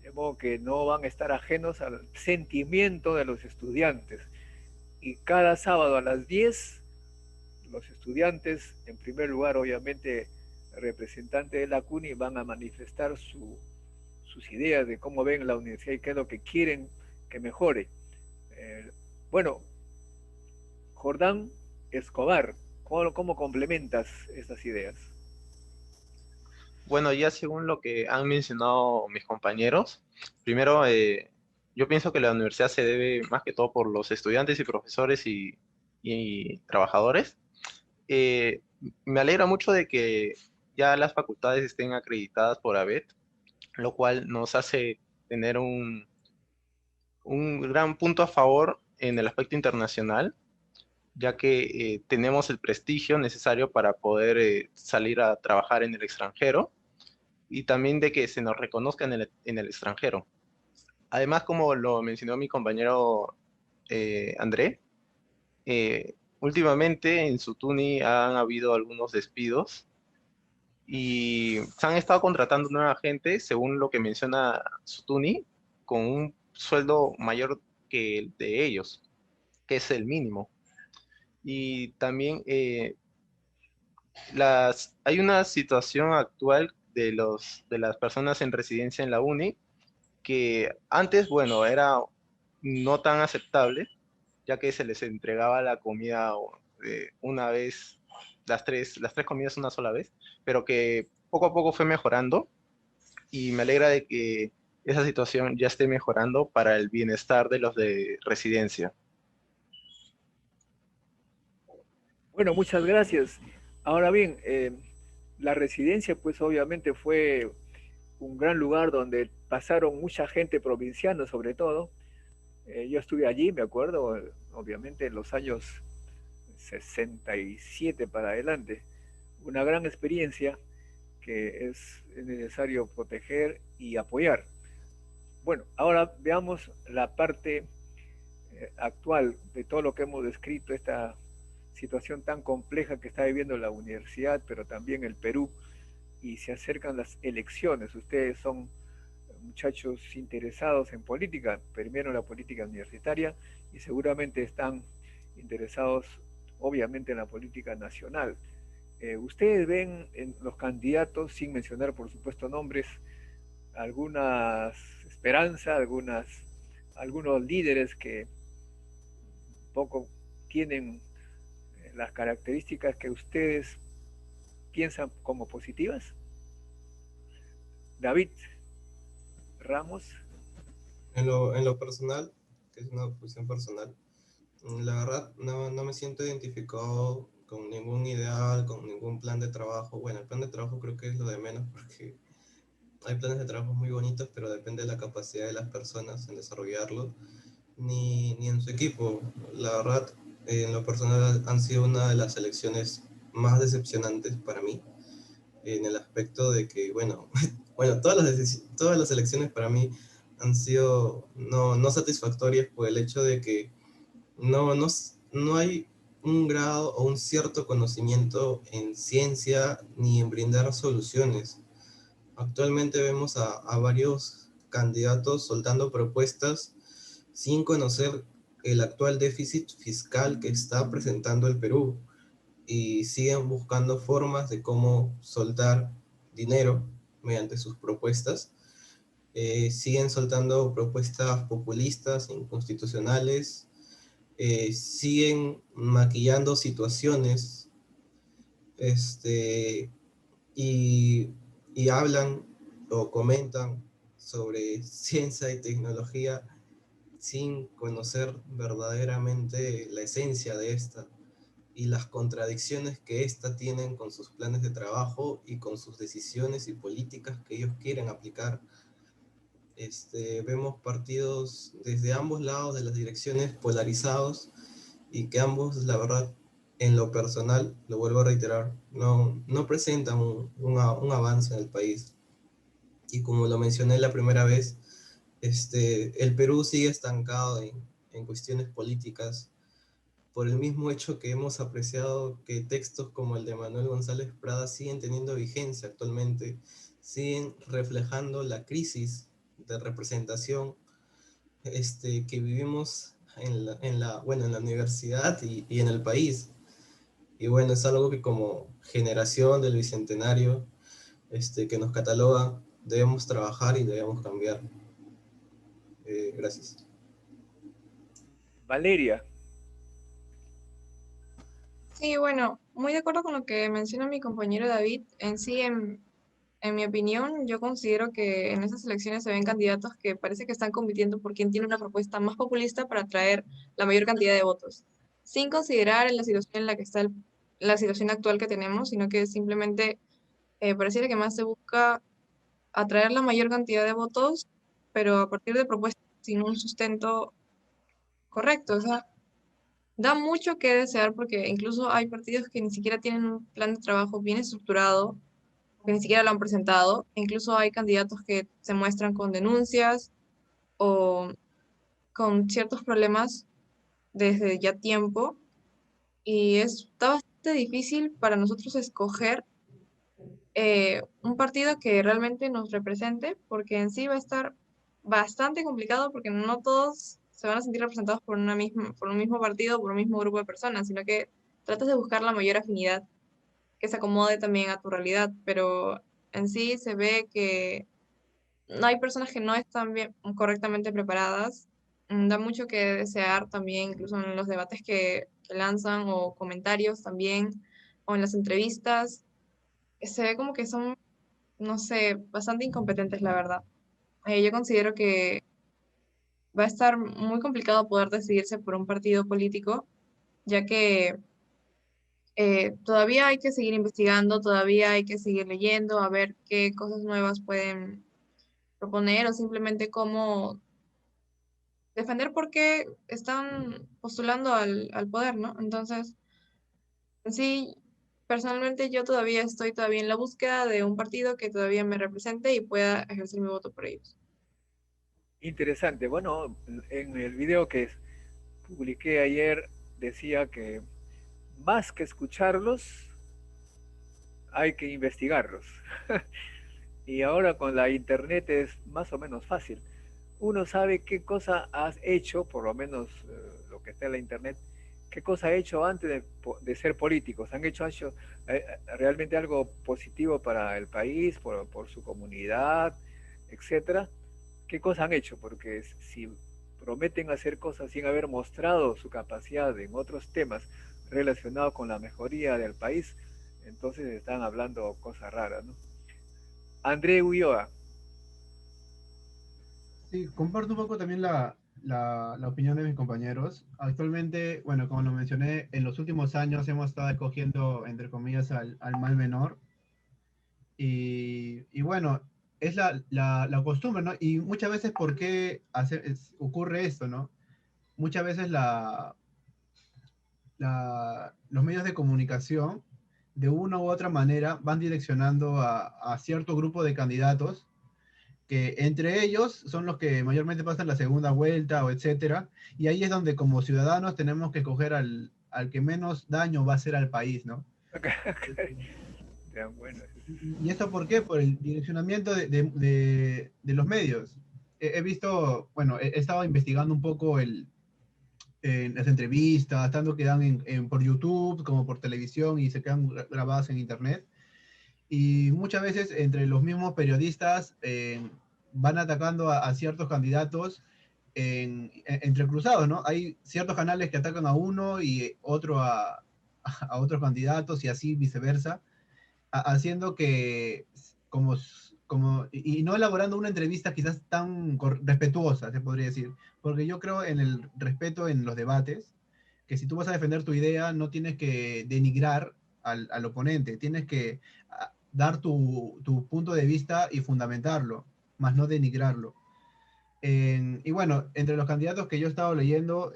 de modo que no van a estar ajenos al sentimiento de los estudiantes. Y cada sábado a las 10, los estudiantes, en primer lugar, obviamente, representantes de la CUNY, van a manifestar sus ideas de cómo ven la universidad y qué es lo que quieren que mejore. Bueno, Jordán Escobar, ¿cómo complementas estas ideas? Bueno, ya según lo que han mencionado mis compañeros, primero, yo pienso que la universidad se debe más que todo por los estudiantes y profesores y trabajadores. Eh, Me alegra mucho de que ya las facultades estén acreditadas por ABET, lo cual nos hace tener un gran punto a favor en el aspecto internacional, ya que tenemos el prestigio necesario para poder salir a trabajar en el extranjero y también de que se nos reconozca en el extranjero. Además, como lo mencionó mi compañero André, últimamente en Sutuni han habido algunos despidos y se han estado contratando nueva gente, según lo que menciona Sutuni, con un sueldo mayor que el de ellos, que es el mínimo. Y también hay una situación actual de las personas en residencia en la uni que antes, bueno, era no tan aceptable, ya que se les entregaba la comida una vez, las tres comidas una sola vez, pero que poco a poco fue mejorando y me alegra de que esa situación ya esté mejorando para el bienestar de los de residencia. Bueno, muchas gracias. Ahora bien, la residencia pues obviamente fue un gran lugar donde pasaron mucha gente provinciana sobre todo. Yo estuve allí, me acuerdo, obviamente en los años 67 para adelante. Una gran experiencia que es necesario proteger y apoyar. Bueno, ahora veamos la parte actual de todo lo que hemos descrito, esta situación tan compleja que está viviendo la universidad, pero también el Perú, y se acercan las elecciones. Ustedes son muchachos interesados en política, primero en la política universitaria, y seguramente están interesados obviamente en la política nacional. ¿Ustedes ven en los candidatos, sin mencionar por supuesto nombres, algunas esperanzas, algunos líderes que poco tienen las características que ustedes piensan como positivas? David Ramos. En lo personal, que es una posición personal, la verdad no me siento identificado con ningún ideal, con ningún plan de trabajo. Bueno, el plan de trabajo creo que es lo de menos porque hay planes de trabajo muy bonitos, pero depende de la capacidad de las personas en desarrollarlo, ni en su equipo. La verdad, en lo personal han sido una de las elecciones más decepcionantes para mí, en el aspecto de que, bueno, bueno, todas las elecciones para mí han sido no satisfactorias por el hecho de que no, no, no hay un grado o un cierto conocimiento en ciencia ni en brindar soluciones. Actualmente vemos a varios candidatos soltando propuestas sin conocer el actual déficit fiscal que está presentando el Perú y siguen buscando formas de cómo soltar dinero mediante sus propuestas. Siguen soltando propuestas populistas, inconstitucionales, siguen maquillando situaciones, y, y hablan o comentan sobre ciencia y tecnología sin conocer verdaderamente la esencia de esta y las contradicciones que ésta tienen con sus planes de trabajo y con sus decisiones y políticas que ellos quieren aplicar. Vemos partidos desde ambos lados de las direcciones polarizados y que ambos, la verdad, en lo personal, lo vuelvo a reiterar, no presentan un avance en el país. Y como lo mencioné la primera vez, el Perú sigue estancado en cuestiones políticas por el mismo hecho que hemos apreciado que textos como el de Manuel González Prada siguen teniendo vigencia actualmente, siguen reflejando la crisis de representación que vivimos bueno, en la universidad y en el país. Y bueno, es algo que como generación del Bicentenario que nos cataloga, debemos trabajar y debemos cambiar. Gracias. Valeria. Sí, bueno, muy de acuerdo con lo que menciona mi compañero David. En sí, en mi opinión, yo considero que en estas elecciones se ven candidatos que parece que están compitiendo por quien tiene una propuesta más populista para atraer la mayor cantidad de votos, sin considerar en la situación en la que está la situación actual que tenemos, sino que simplemente pareciera que más se busca atraer la mayor cantidad de votos, pero a partir de propuestas sin un sustento correcto. O sea, da mucho que desear porque incluso hay partidos que ni siquiera tienen un plan de trabajo bien estructurado, que ni siquiera lo han presentado. E incluso hay candidatos que se muestran con denuncias o con ciertos problemas desde ya tiempo. Y está bastante difícil para nosotros escoger un partido que realmente nos represente, porque en sí va a estar bastante complicado porque no todos se van a sentir representados por por un mismo partido, por un mismo grupo de personas, sino que tratas de buscar la mayor afinidad que se acomode también a tu realidad, pero en sí se ve que no hay personas que no están bien, correctamente preparadas. Da mucho que desear también, incluso en los debates que lanzan o comentarios también, o en las entrevistas. Se ve como que son, no sé, bastante incompetentes, la verdad. Yo considero que va a estar muy complicado poder decidirse por un partido político, ya que todavía hay que seguir investigando, todavía hay que seguir leyendo, a ver qué cosas nuevas pueden proponer o simplemente cómo defender por qué están postulando al poder, ¿no? Entonces, sí, personalmente yo todavía estoy todavía en la búsqueda de un partido que todavía me represente y pueda ejercer mi voto por ellos. Interesante. Bueno, en el video que publiqué ayer decía que más que escucharlos, hay que investigarlos. Y ahora con la internet es más o menos fácil. Uno sabe qué cosa has hecho, por lo menos lo que está en la internet, qué cosa ha hecho antes de ser políticos. Han hecho realmente algo positivo para el país, por su comunidad, etcétera. ¿Qué cosa han hecho? Porque si prometen hacer cosas sin haber mostrado su capacidad en otros temas relacionados con la mejoría del país, entonces están hablando cosas raras, ¿no? André Ulloa. Sí, comparto un poco también la opinión de mis compañeros. Actualmente, bueno, como lo mencioné, en los últimos años hemos estado escogiendo, entre comillas, al mal menor. Y bueno, es la costumbre, ¿no? Y muchas veces, ¿por qué ocurre esto, no? Muchas veces los medios de comunicación, de una u otra manera, van direccionando a cierto grupo de candidatos que entre ellos son los que mayormente pasan la segunda vuelta o etcétera, y ahí es donde como ciudadanos tenemos que coger al que menos daño va a hacer al país, ¿no? Bueno. ¿Y esto por qué? Por el direccionamiento de los medios. He visto, bueno, he estado investigando un poco en las entrevistas, tanto que dan por YouTube como por televisión y se quedan grabadas en internet. y muchas veces entre los mismos periodistas van atacando a ciertos candidatos entre cruzados, ¿no? Hay ciertos canales que atacan a uno y otro a otros candidatos y así viceversa, haciendo que, y no elaborando una entrevista quizás tan respetuosa, se podría decir, porque yo creo en el respeto en los debates, que si tú vas a defender tu idea, no tienes que denigrar al oponente, tienes que dar tu punto de vista y fundamentarlo, más no denigrarlo. Y bueno, entre los candidatos que yo he estado leyendo,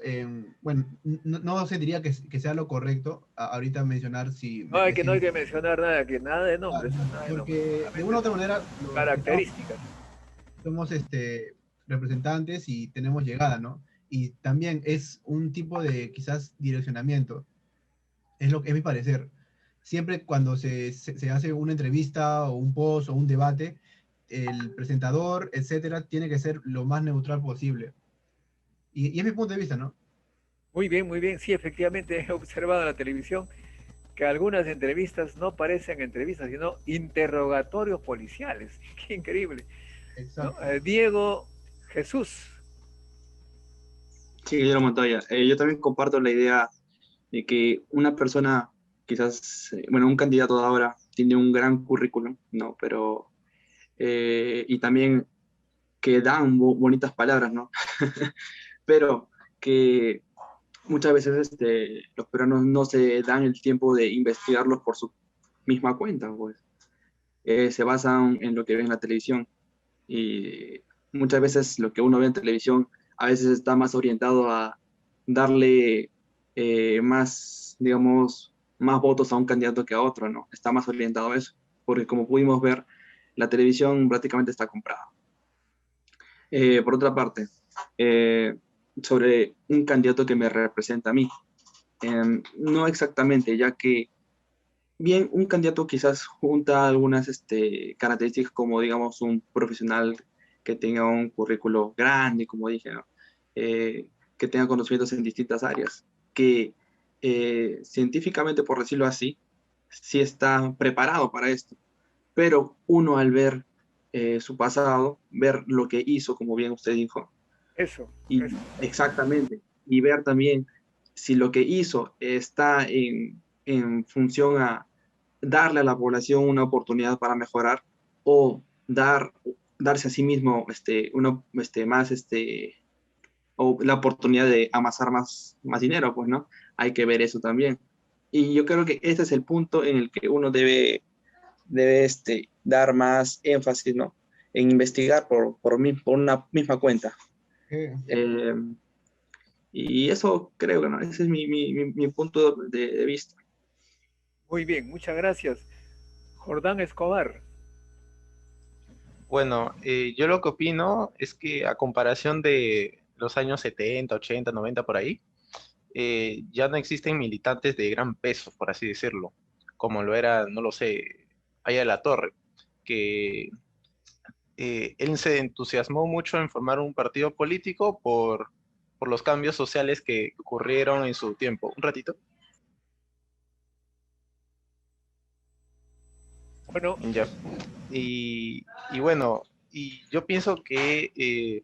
bueno, no se diría que sea lo correcto ahorita mencionar si No hay que, no hay decir, que mencionar nada, que nada de nombres, nada de nombres, porque de solamente una u otra son manera los que características. somos representantes y tenemos llegada, ¿no? Y también es un tipo de quizás direccionamiento, es mi parecer. Siempre cuando se hace una entrevista o un post o un debate, el presentador, etcétera, tiene que ser lo más neutral posible. Y es mi punto de vista, ¿no? Muy bien, sí, efectivamente he observado en la televisión que algunas entrevistas no parecen entrevistas, sino interrogatorios policiales. Qué increíble, ¿no? Exacto. Diego Jesús. Sí, Guillermo Montoya. Yo también comparto la idea de que una persona, quizás, bueno, un candidato de ahora tiene un gran currículum, ¿no? Pero, y también que dan bonitas palabras, ¿no? Pero que muchas veces los peruanos no se dan el tiempo de investigarlos por su misma cuenta, pues. Se basan en lo que ven en la televisión y muchas veces lo que uno ve en televisión a veces está más orientado a darle más, digamos, más votos a un candidato que a otro, ¿no? Está más orientado a eso, porque como pudimos ver, la televisión prácticamente está comprada. Por otra parte, eh, sobre un candidato que me representa a mí, no exactamente, ya que bien, un candidato quizás junta algunas características como, digamos, un profesional que tenga un currículo grande, como dije, ¿no? Que tenga conocimientos en distintas áreas, que científicamente, por decirlo así, sí está preparado para esto, pero uno al ver su pasado, ver lo que hizo, como bien usted dijo, Eso, y eso. exactamente, y ver también si lo que hizo está en función a darle a la población una oportunidad para mejorar o darse a sí mismo más o la oportunidad de amasar más dinero, pues, ¿no? Hay que ver eso también. Y yo creo que ese es el punto en el que uno debe dar más énfasis, ¿no? En investigar por una misma cuenta. Eh, y eso creo que no, ese es mi punto de vista. Muy bien, muchas gracias. Jordán Escobar. Bueno, yo lo que opino es que a comparación de los años 70, 80, 90 por ahí, ya no existen militantes de gran peso, por así decirlo, como lo era, no lo sé, Aya de la Torre, que él se entusiasmó mucho en formar un partido político por los cambios sociales que ocurrieron en su tiempo. Un ratito. Bueno, Ya. Y bueno, y yo pienso que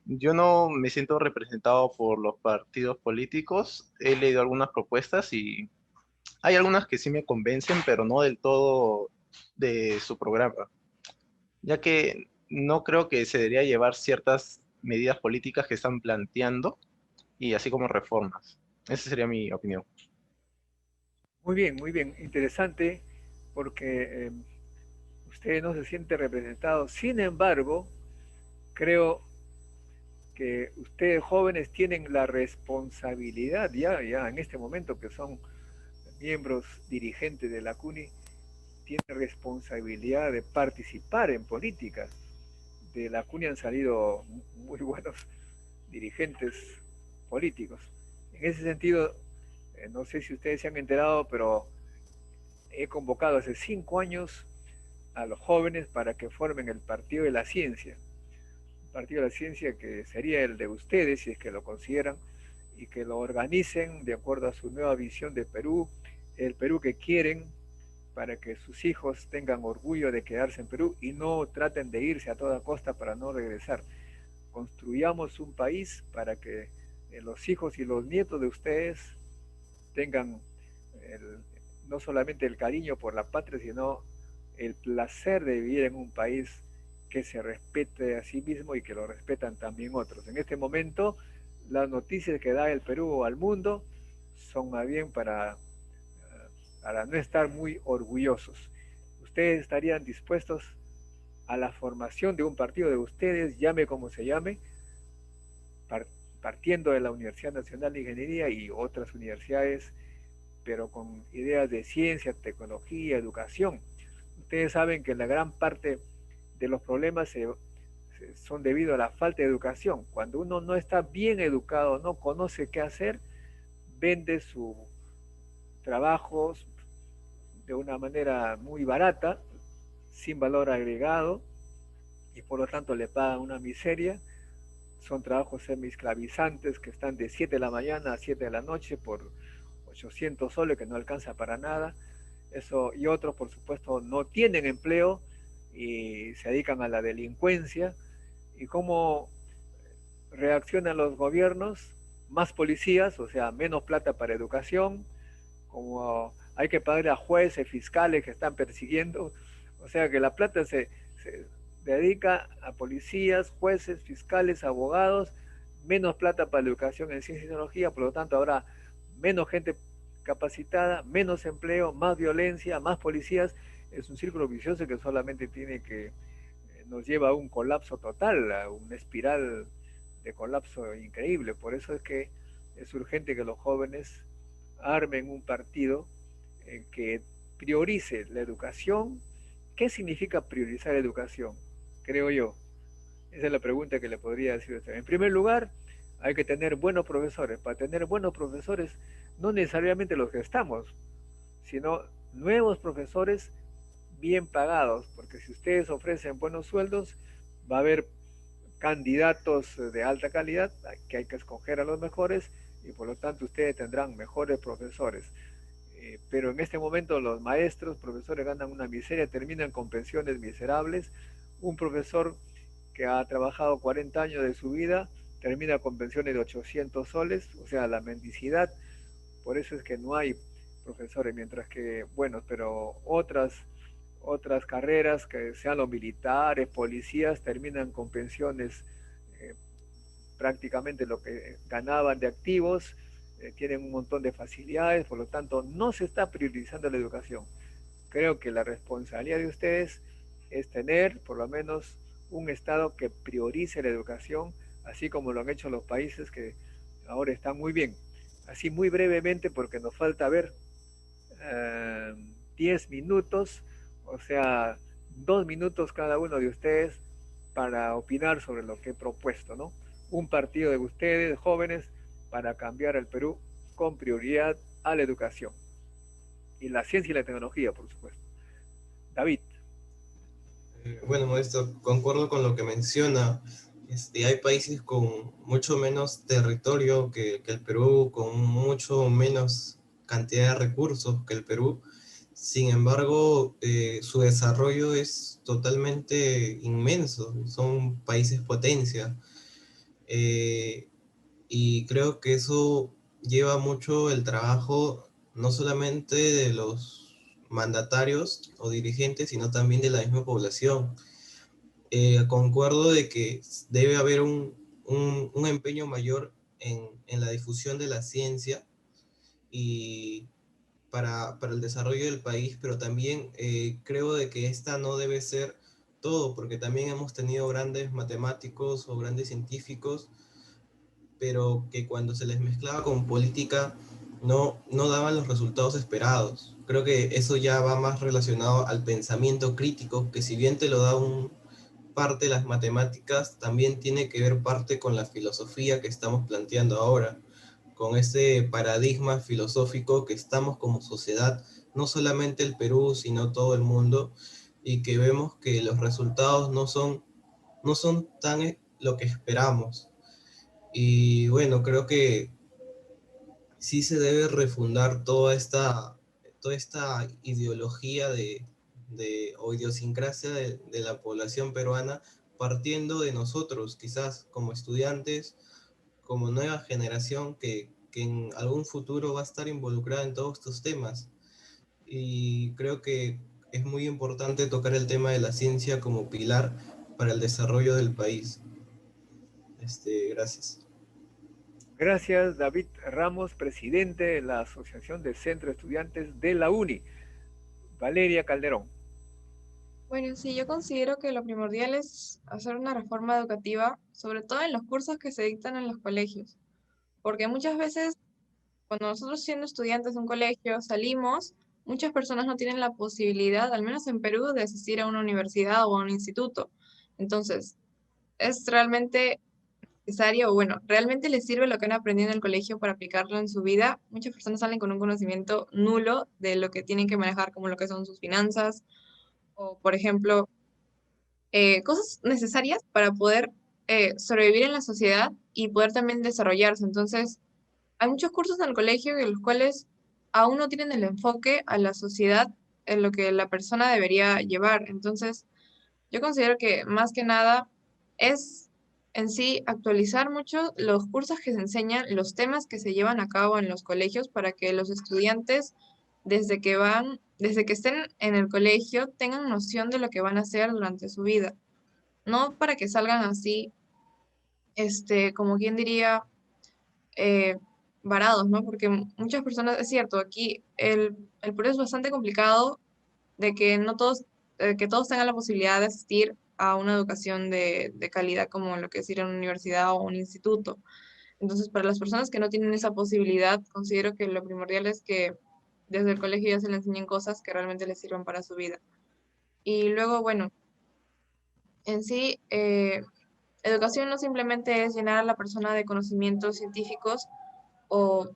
yo no me siento representado por los partidos políticos. He leído algunas propuestas y hay algunas que sí me convencen, pero no del todo de su programa, ya que no creo que se debería llevar ciertas medidas políticas que están planteando y así como reformas. Esa sería mi opinión. muy bien, interesante, porque usted no se siente representado. Sin embargo, creo que ustedes jóvenes tienen la responsabilidad ya en este momento que son miembros dirigentes de la CUNY, tienen responsabilidad de participar en política. De la CUNY han salido muy buenos dirigentes políticos. En ese sentido, no sé si ustedes se han enterado, pero he convocado hace 5 años a los jóvenes para que formen el Partido de la Ciencia. Un Partido de la Ciencia que sería el de ustedes, si es que lo consideran, y que lo organicen de acuerdo a su nueva visión de Perú, el Perú que quieren para que sus hijos tengan orgullo de quedarse en Perú y no traten de irse a toda costa para no regresar. Construyamos un país para que los hijos y los nietos de ustedes tengan no solamente el cariño por la patria, sino el placer de vivir en un país que se respete a sí mismo y que lo respetan también otros. En este momento, las noticias que da el Perú al mundo son más bien para no estar muy orgullosos. ¿Ustedes estarían dispuestos a la formación de un partido de ustedes, llame como se llame, partiendo de la Universidad Nacional de Ingeniería y otras universidades, pero con ideas de ciencia, tecnología, educación? Ustedes saben que la gran parte de los problemas son debido a la falta de educación. Cuando uno no está bien educado, no conoce qué hacer, vende sus trabajos de una manera muy barata, sin valor agregado, y por lo tanto le pagan una miseria. Son trabajos semi-esclavizantes que están de 7 de la mañana a 7 de la noche por 800 soles, que no alcanza para nada. Eso, y otros, por supuesto, no tienen empleo y se dedican a la delincuencia. ¿Y cómo reaccionan los gobiernos? Más policías, o sea, menos plata para educación, como hay que pagar a jueces, fiscales que están persiguiendo, o sea que la plata se dedica a policías, jueces, fiscales, abogados, menos plata para la educación en ciencia y tecnología, por lo tanto habrá menos gente capacitada, menos empleo, más violencia, más policías. Es un círculo vicioso que solamente nos lleva a un colapso total, a una espiral de colapso increíble. Por eso es que es urgente que los jóvenes armen un partido que priorice la educación. ¿Qué significa priorizar la educación? Creo yo. Esa es la pregunta que le podría decir a usted. En primer lugar, hay que tener buenos profesores. Para tener buenos profesores, no necesariamente los que estamos, sino nuevos profesores bien pagados, porque si ustedes ofrecen buenos sueldos, va a haber candidatos de alta calidad, que hay que escoger a los mejores, y por lo tanto ustedes tendrán mejores profesores. Pero en este momento los maestros, profesores ganan una miseria, terminan con pensiones miserables. Un profesor que ha trabajado 40 años de su vida termina con pensiones de 800 soles, o sea, la mendicidad. Por eso es que no hay profesores, mientras que, bueno, pero otras carreras, que sean los militares, policías, terminan con pensiones prácticamente lo que ganaban de activos, tienen un montón de facilidades, por lo tanto no se está priorizando la educación. Creo que la responsabilidad de ustedes es tener por lo menos un Estado que priorice la educación, así como lo han hecho los países que ahora están muy bien. Así muy brevemente, porque nos falta ver 10 minutos, o sea, 2 minutos cada uno de ustedes para opinar sobre lo que he propuesto, ¿no? Un partido de ustedes, jóvenes, para cambiar el Perú con prioridad a la educación y la ciencia y la tecnología, por supuesto. David. Bueno, Modesto, concuerdo con lo que menciona. Hay países con mucho menos territorio que el Perú, con mucho menos cantidad de recursos que el Perú. Sin embargo, su desarrollo es totalmente inmenso. Son países potencia. Y creo que eso lleva mucho el trabajo, no solamente de los mandatarios o dirigentes, sino también de la misma población. Concuerdo de que debe haber un empeño mayor en la difusión de la ciencia y para el desarrollo del país, pero también creo de que esta no debe ser todo, porque también hemos tenido grandes matemáticos o grandes científicos, pero que cuando se les mezclaba con política no daban los resultados esperados. Creo que eso ya va más relacionado al pensamiento crítico, que si bien te lo da parte de las matemáticas, también tiene que ver parte con la filosofía que estamos planteando ahora, con ese paradigma filosófico que estamos como sociedad, no solamente el Perú, sino todo el mundo, y que vemos que los resultados no son tan lo que esperamos. Y bueno, creo que sí se debe refundar toda toda esta ideología o idiosincrasia de la población peruana, partiendo de nosotros, quizás como estudiantes, como nueva generación que en algún futuro va a estar involucrada en todos estos temas. Y creo que es muy importante tocar el tema de la ciencia como pilar para el desarrollo del país. Gracias. Gracias, David Ramos, presidente de la Asociación de Centro de Estudiantes de la UNI. Valeria Calderón. Bueno, sí, yo considero que lo primordial es hacer una reforma educativa, sobre todo en los cursos que se dictan en los colegios, porque muchas veces cuando nosotros siendo estudiantes de un colegio salimos, muchas personas no tienen la posibilidad, al menos en Perú, de asistir a una universidad o a un instituto. Entonces, es realmente necesario, o bueno, realmente les sirve lo que han aprendido en el colegio para aplicarlo en su vida. Muchas personas salen con un conocimiento nulo de lo que tienen que manejar, como lo que son sus finanzas, o por ejemplo, cosas necesarias para poder sobrevivir en la sociedad y poder también desarrollarse. Entonces, hay muchos cursos en el colegio en los cuales aún no tienen el enfoque a la sociedad en lo que la persona debería llevar. Entonces, yo considero que más que nada es en sí actualizar mucho los cursos que se enseñan, los temas que se llevan a cabo en los colegios para que los estudiantes desde que estén en el colegio tengan noción de lo que van a hacer durante su vida. No para que salgan así, como quien diría, eh, varados, ¿no? Porque muchas personas, es cierto, aquí el Perú es bastante complicado de que no todos, que todos tengan la posibilidad de asistir a una educación de calidad como lo que es ir a una universidad o un instituto. Entonces, para las personas que no tienen esa posibilidad, considero que lo primordial es que desde el colegio ya se les enseñen cosas que realmente les sirvan para su vida. Y luego, bueno, en sí, educación no simplemente es llenar a la persona de conocimientos científicos o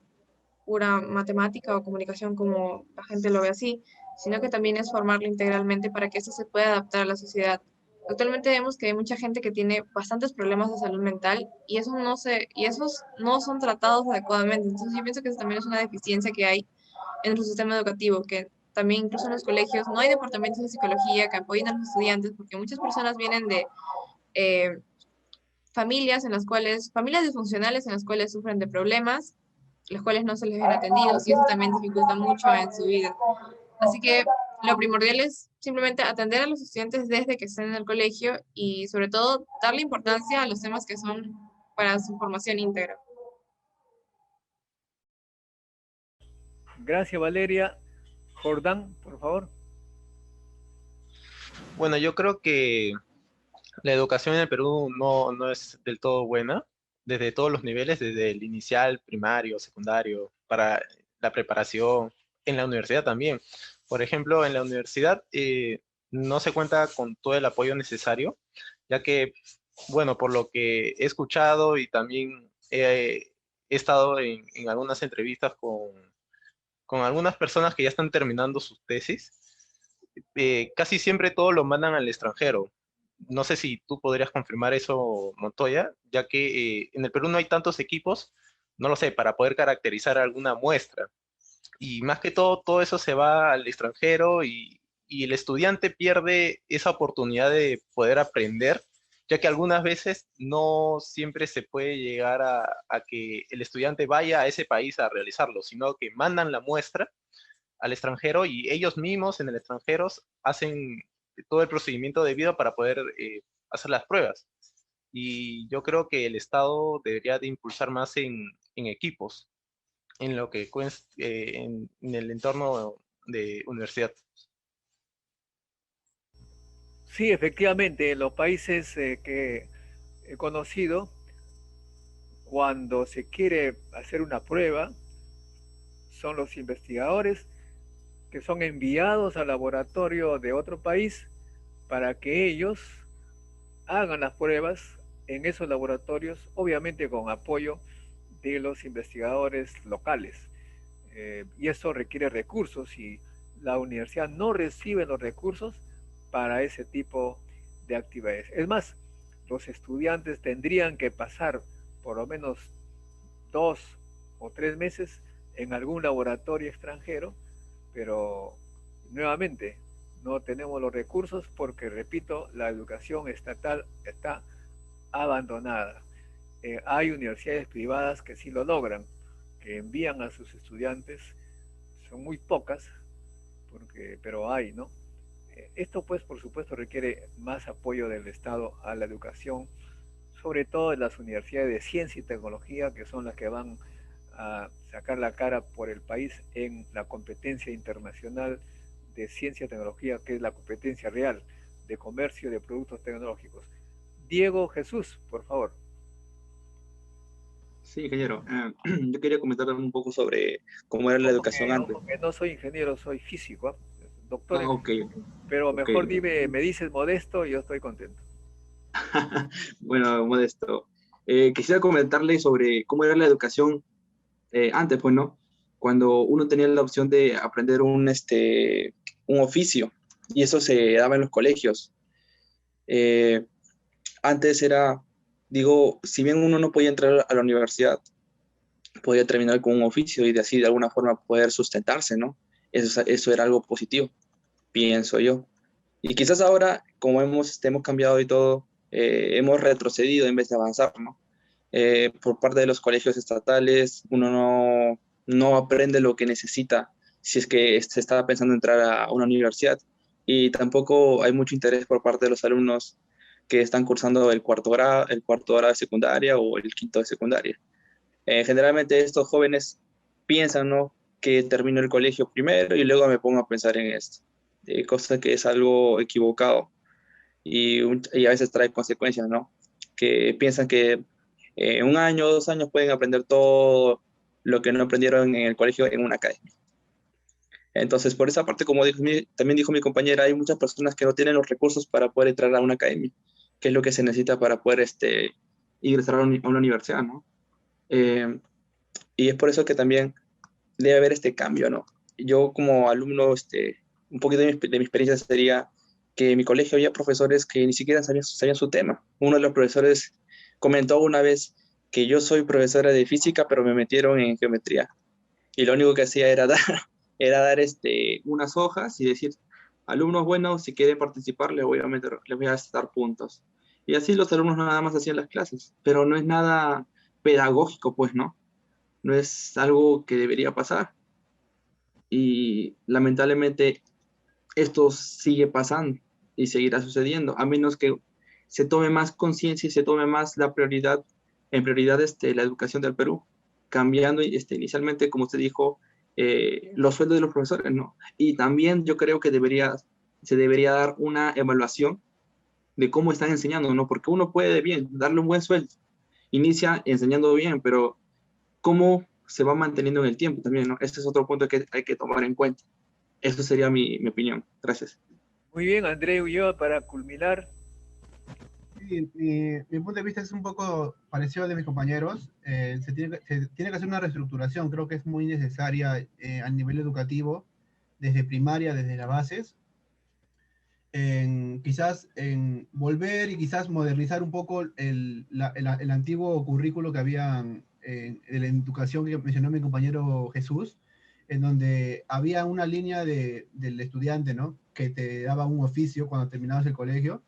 pura matemática o comunicación como la gente lo ve así, sino que también es formarlo integralmente para que eso se pueda adaptar a la sociedad. Actualmente vemos que hay mucha gente que tiene bastantes problemas de salud mental y esos no son tratados adecuadamente. Entonces yo pienso que eso también es una deficiencia que hay en nuestro sistema educativo, que también incluso en los colegios no hay departamentos de psicología que apoyen a los estudiantes, porque muchas personas vienen de eh, familias disfuncionales en las cuales sufren de problemas, los cuales no se les ven atendidos y eso también dificulta mucho en su vida. Así que lo primordial es simplemente atender a los estudiantes desde que estén en el colegio y sobre todo darle importancia a los temas que son para su formación íntegra. Gracias, Valeria. Jordán, por favor. Bueno, yo creo que la educación en el Perú no es del todo buena, desde todos los niveles, desde el inicial, primario, secundario, para la preparación, en la universidad también. Por ejemplo, en la universidad no se cuenta con todo el apoyo necesario, ya que, bueno, por lo que he escuchado y también he estado en algunas entrevistas con algunas personas que ya están terminando sus tesis, casi siempre todo lo mandan al extranjero. No sé si tú podrías confirmar eso, Montoya, ya que en el Perú no hay tantos equipos, no lo sé, para poder caracterizar alguna muestra. Y más que todo, todo eso se va al extranjero y el estudiante pierde esa oportunidad de poder aprender, ya que algunas veces no siempre se puede llegar a que el estudiante vaya a ese país a realizarlo, sino que mandan la muestra al extranjero y ellos mismos en el extranjero hacen todo el procedimiento debido para poder hacer las pruebas. Y yo creo que el Estado debería de impulsar más en equipos, en lo que en el entorno de universidad. Sí, efectivamente, en los países que he conocido, cuando se quiere hacer una prueba, son los investigadores que son enviados al laboratorio de otro país para que ellos hagan las pruebas en esos laboratorios, obviamente con apoyo de los investigadores locales. Y eso requiere recursos y la universidad no recibe los recursos para ese tipo de actividades. Es más, los estudiantes tendrían que pasar por lo menos 2 o 3 meses en algún laboratorio extranjero pero nuevamente no tenemos los recursos porque, repito, la educación estatal está abandonada. Hay universidades privadas que sí lo logran, que envían a sus estudiantes, son muy pocas, pero hay, ¿no? Esto pues por supuesto requiere más apoyo del Estado a la educación, sobre todo en las universidades de ciencia y tecnología, que son las que van a sacar la cara por el país en la competencia internacional de ciencia y tecnología, que es la competencia real de comercio de productos tecnológicos. Diego Jesús, por favor. Sí, ingeniero. Yo quería comentar un poco sobre cómo era la educación antes. Ojo que no soy ingeniero, soy físico, ¿eh? Doctor, Ok, pero ok, mejor ok. dime, me dices Modesto y yo estoy contento. Bueno, Modesto. Quisiera comentarle sobre cómo era la educación antes, pues, ¿no? Cuando uno tenía la opción de aprender un oficio, y eso se daba en los colegios. Eh, Antes era, digo, si bien uno no podía entrar a la universidad, podía terminar con un oficio y de así de alguna forma poder sustentarse, ¿no? Eso era algo positivo, pienso yo. Y quizás ahora, como hemos cambiado y todo, hemos retrocedido en vez de avanzar, ¿no? Por parte de los colegios estatales, uno no aprende lo que necesita si es que se está pensando entrar a una universidad. Y tampoco hay mucho interés por parte de los alumnos que están cursando el cuarto grado de secundaria o el quinto de secundaria. Generalmente estos jóvenes piensan, ¿no?, que termino el colegio primero y luego me pongo a pensar en esto, cosa que es algo equivocado y a veces trae consecuencias, ¿no? Que piensan que en un año o 2 años pueden aprender todo lo que no aprendieron en el colegio en una academia. Entonces, por esa parte, como también dijo mi compañera, hay muchas personas que no tienen los recursos para poder entrar a una academia, que es lo que se necesita para poder ingresar a una universidad, ¿no? Eh, y es por eso que también debe haber este cambio, ¿no? Yo como alumno, un poquito de mi experiencia sería que en mi colegio había profesores que ni siquiera sabían su tema. Uno de los profesores comentó una vez que yo soy profesora de física, pero me metieron en geometría. Y lo único que hacía era era dar unas hojas y decir, alumnos buenos, si quieren participar, les voy a dar puntos. Y así los alumnos nada más hacían las clases, pero no es nada pedagógico, pues, ¿no? No es algo que debería pasar. Y lamentablemente esto sigue pasando y seguirá sucediendo, a menos que se tome más conciencia y se tome más en prioridad la educación del Perú, cambiando inicialmente, como usted dijo, los sueldos de los profesores, ¿no? Y también yo creo que se debería dar una evaluación de cómo están enseñando, ¿no? Porque uno puede bien darle un buen sueldo, inicia enseñando bien, pero cómo se va manteniendo en el tiempo también, ¿no? Ese es otro punto que hay que tomar en cuenta. Eso sería mi opinión. Gracias. Muy bien, André Ulloa, para culminar. Sí, mi punto de vista es un poco parecido al de mis compañeros. Se tiene que hacer una reestructuración, creo que es muy necesaria a nivel educativo, desde primaria, desde las bases, quizás en volver y quizás modernizar un poco el antiguo currículo que había de la educación que mencionó mi compañero Jesús, en donde había una línea del estudiante, ¿no?, que te daba un oficio cuando terminabas el colegio.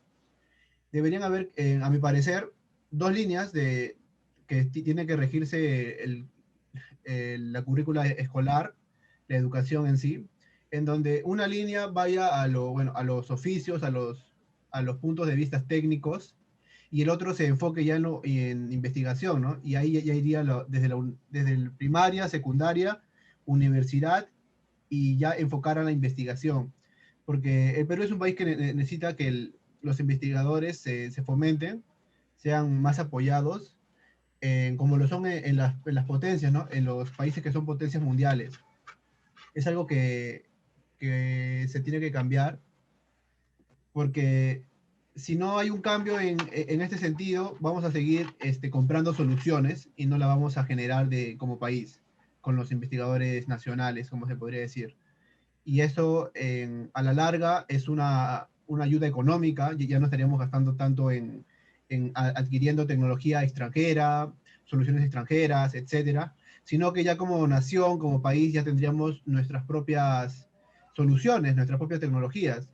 Deberían haber, a mi parecer, dos líneas que tiene que regirse la currícula escolar, la educación en sí, en donde una línea vaya a los oficios, a los puntos de vista técnicos, y el otro se enfoque ya en investigación, ¿no? Y ahí ya iría desde el primaria, secundaria, universidad, y ya enfocar a la investigación. Porque el Perú es un país que necesita que los investigadores se fomenten, sean más apoyados, como lo son en las potencias, ¿no?, en los países que son potencias mundiales. Es algo que se tiene que cambiar, porque si no hay un cambio en este sentido, vamos a seguir comprando soluciones y no la vamos a generar como país, con los investigadores nacionales, como se podría decir. Y eso a la larga es una ayuda económica, y ya no estaríamos gastando tanto en adquiriendo tecnología extranjera, soluciones extranjeras, etcétera, sino que ya como nación, como país, ya tendríamos nuestras propias soluciones, nuestras propias tecnologías.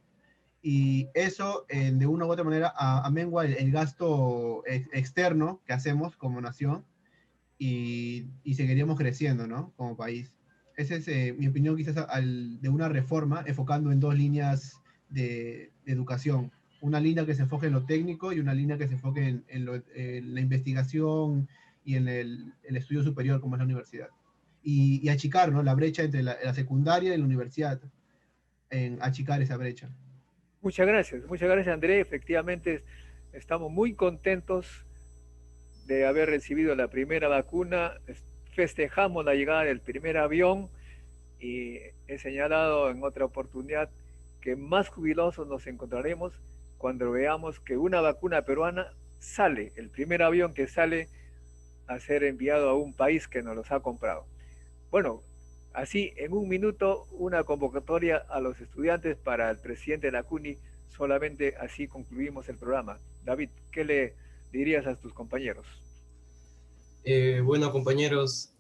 Y eso, de una u otra manera, amengua el gasto externo que hacemos como nación y seguiríamos creciendo, ¿no? Como país. Esa es mi opinión, quizás, de una reforma enfocando en dos líneas de educación. Una línea que se enfoque en lo técnico y una línea que se enfoque en la investigación y en el estudio superior, como es la universidad. Y achicar, ¿no? La brecha entre la secundaria y la universidad, en achicar esa brecha. Muchas gracias André. Efectivamente, estamos muy contentos de haber recibido la primera vacuna. Festejamos la llegada del primer avión y he señalado en otra oportunidad que más jubilosos nos encontraremos cuando veamos que una vacuna peruana sale, el primer avión que sale a ser enviado a un país que nos los ha comprado. Bueno, así en un minuto una convocatoria a los estudiantes para el presidente de la CUNY, solamente así concluimos el programa. David, ¿qué le dirías a tus compañeros? Bueno, compañeros,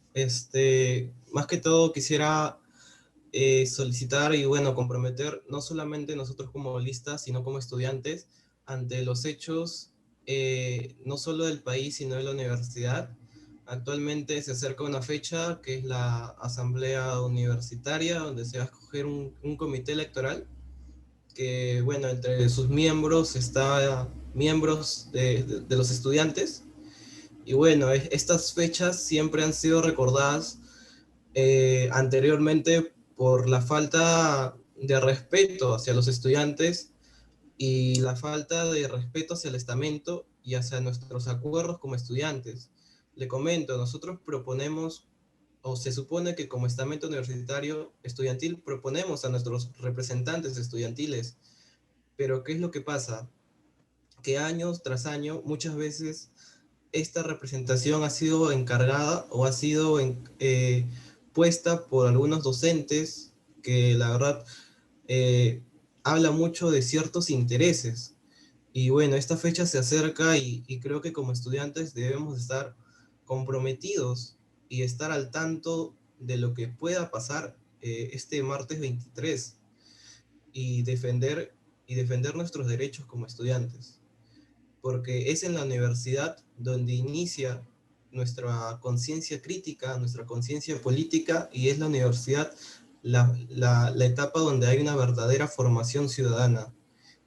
más que todo quisiera solicitar y bueno, comprometer no solamente nosotros como listas, sino como estudiantes ante los hechos, no solo del país, sino de la universidad. Actualmente se acerca una fecha que es la asamblea universitaria, donde se va a escoger un comité electoral que, bueno, entre sus miembros está miembros de los estudiantes. Y bueno, estas fechas siempre han sido recordadas anteriormente por la falta de respeto hacia los estudiantes y la falta de respeto hacia el estamento y hacia nuestros acuerdos como estudiantes. Le comento, nosotros proponemos, o se supone que como estamento universitario estudiantil proponemos a nuestros representantes estudiantiles, pero ¿qué es lo que pasa? Que año tras año, muchas veces, esta representación ha sido encargada o ha sido puesta por algunos docentes que la verdad habla mucho de ciertos intereses. Y bueno, esta fecha se acerca y creo que como estudiantes debemos estar comprometidos y estar al tanto de lo que pueda pasar este martes 23 y defender nuestros derechos como estudiantes. Porque es en la universidad donde inicia nuestra conciencia crítica, nuestra conciencia política, y es la universidad la etapa donde hay una verdadera formación ciudadana.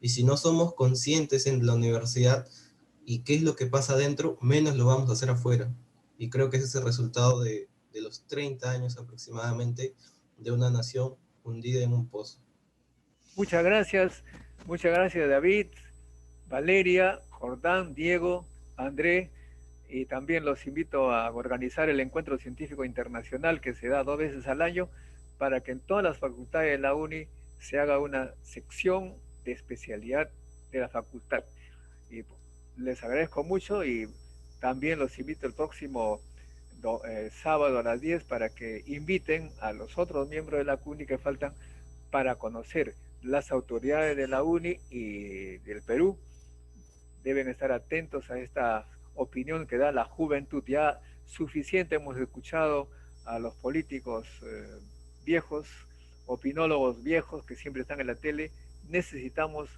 Y si no somos conscientes en la universidad y qué es lo que pasa adentro, menos lo vamos a hacer afuera. Y creo que ese es el resultado de los 30 años aproximadamente de una nación hundida en un pozo. Muchas gracias David, Valeria, Jordán, Diego, André, y también los invito a organizar el Encuentro Científico Internacional que se da 2 veces al año para que en todas las facultades de la UNI se haga una sección de especialidad de la facultad. Y les agradezco mucho y también los invito el próximo sábado a las 10 para que inviten a los otros miembros de la CUNY que faltan para conocer las autoridades de la UNI y del Perú. Deben estar atentos a esta opinión que da la juventud. Ya suficiente hemos escuchado a los políticos viejos, opinólogos viejos que siempre están en la tele. Necesitamos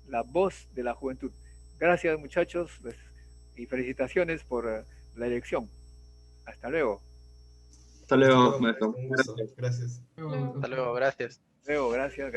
la voz de la juventud. Gracias muchachos y felicitaciones por la elección. Hasta luego. Hasta luego, maestro. Gracias. Hasta luego, gracias. Luego, gracias.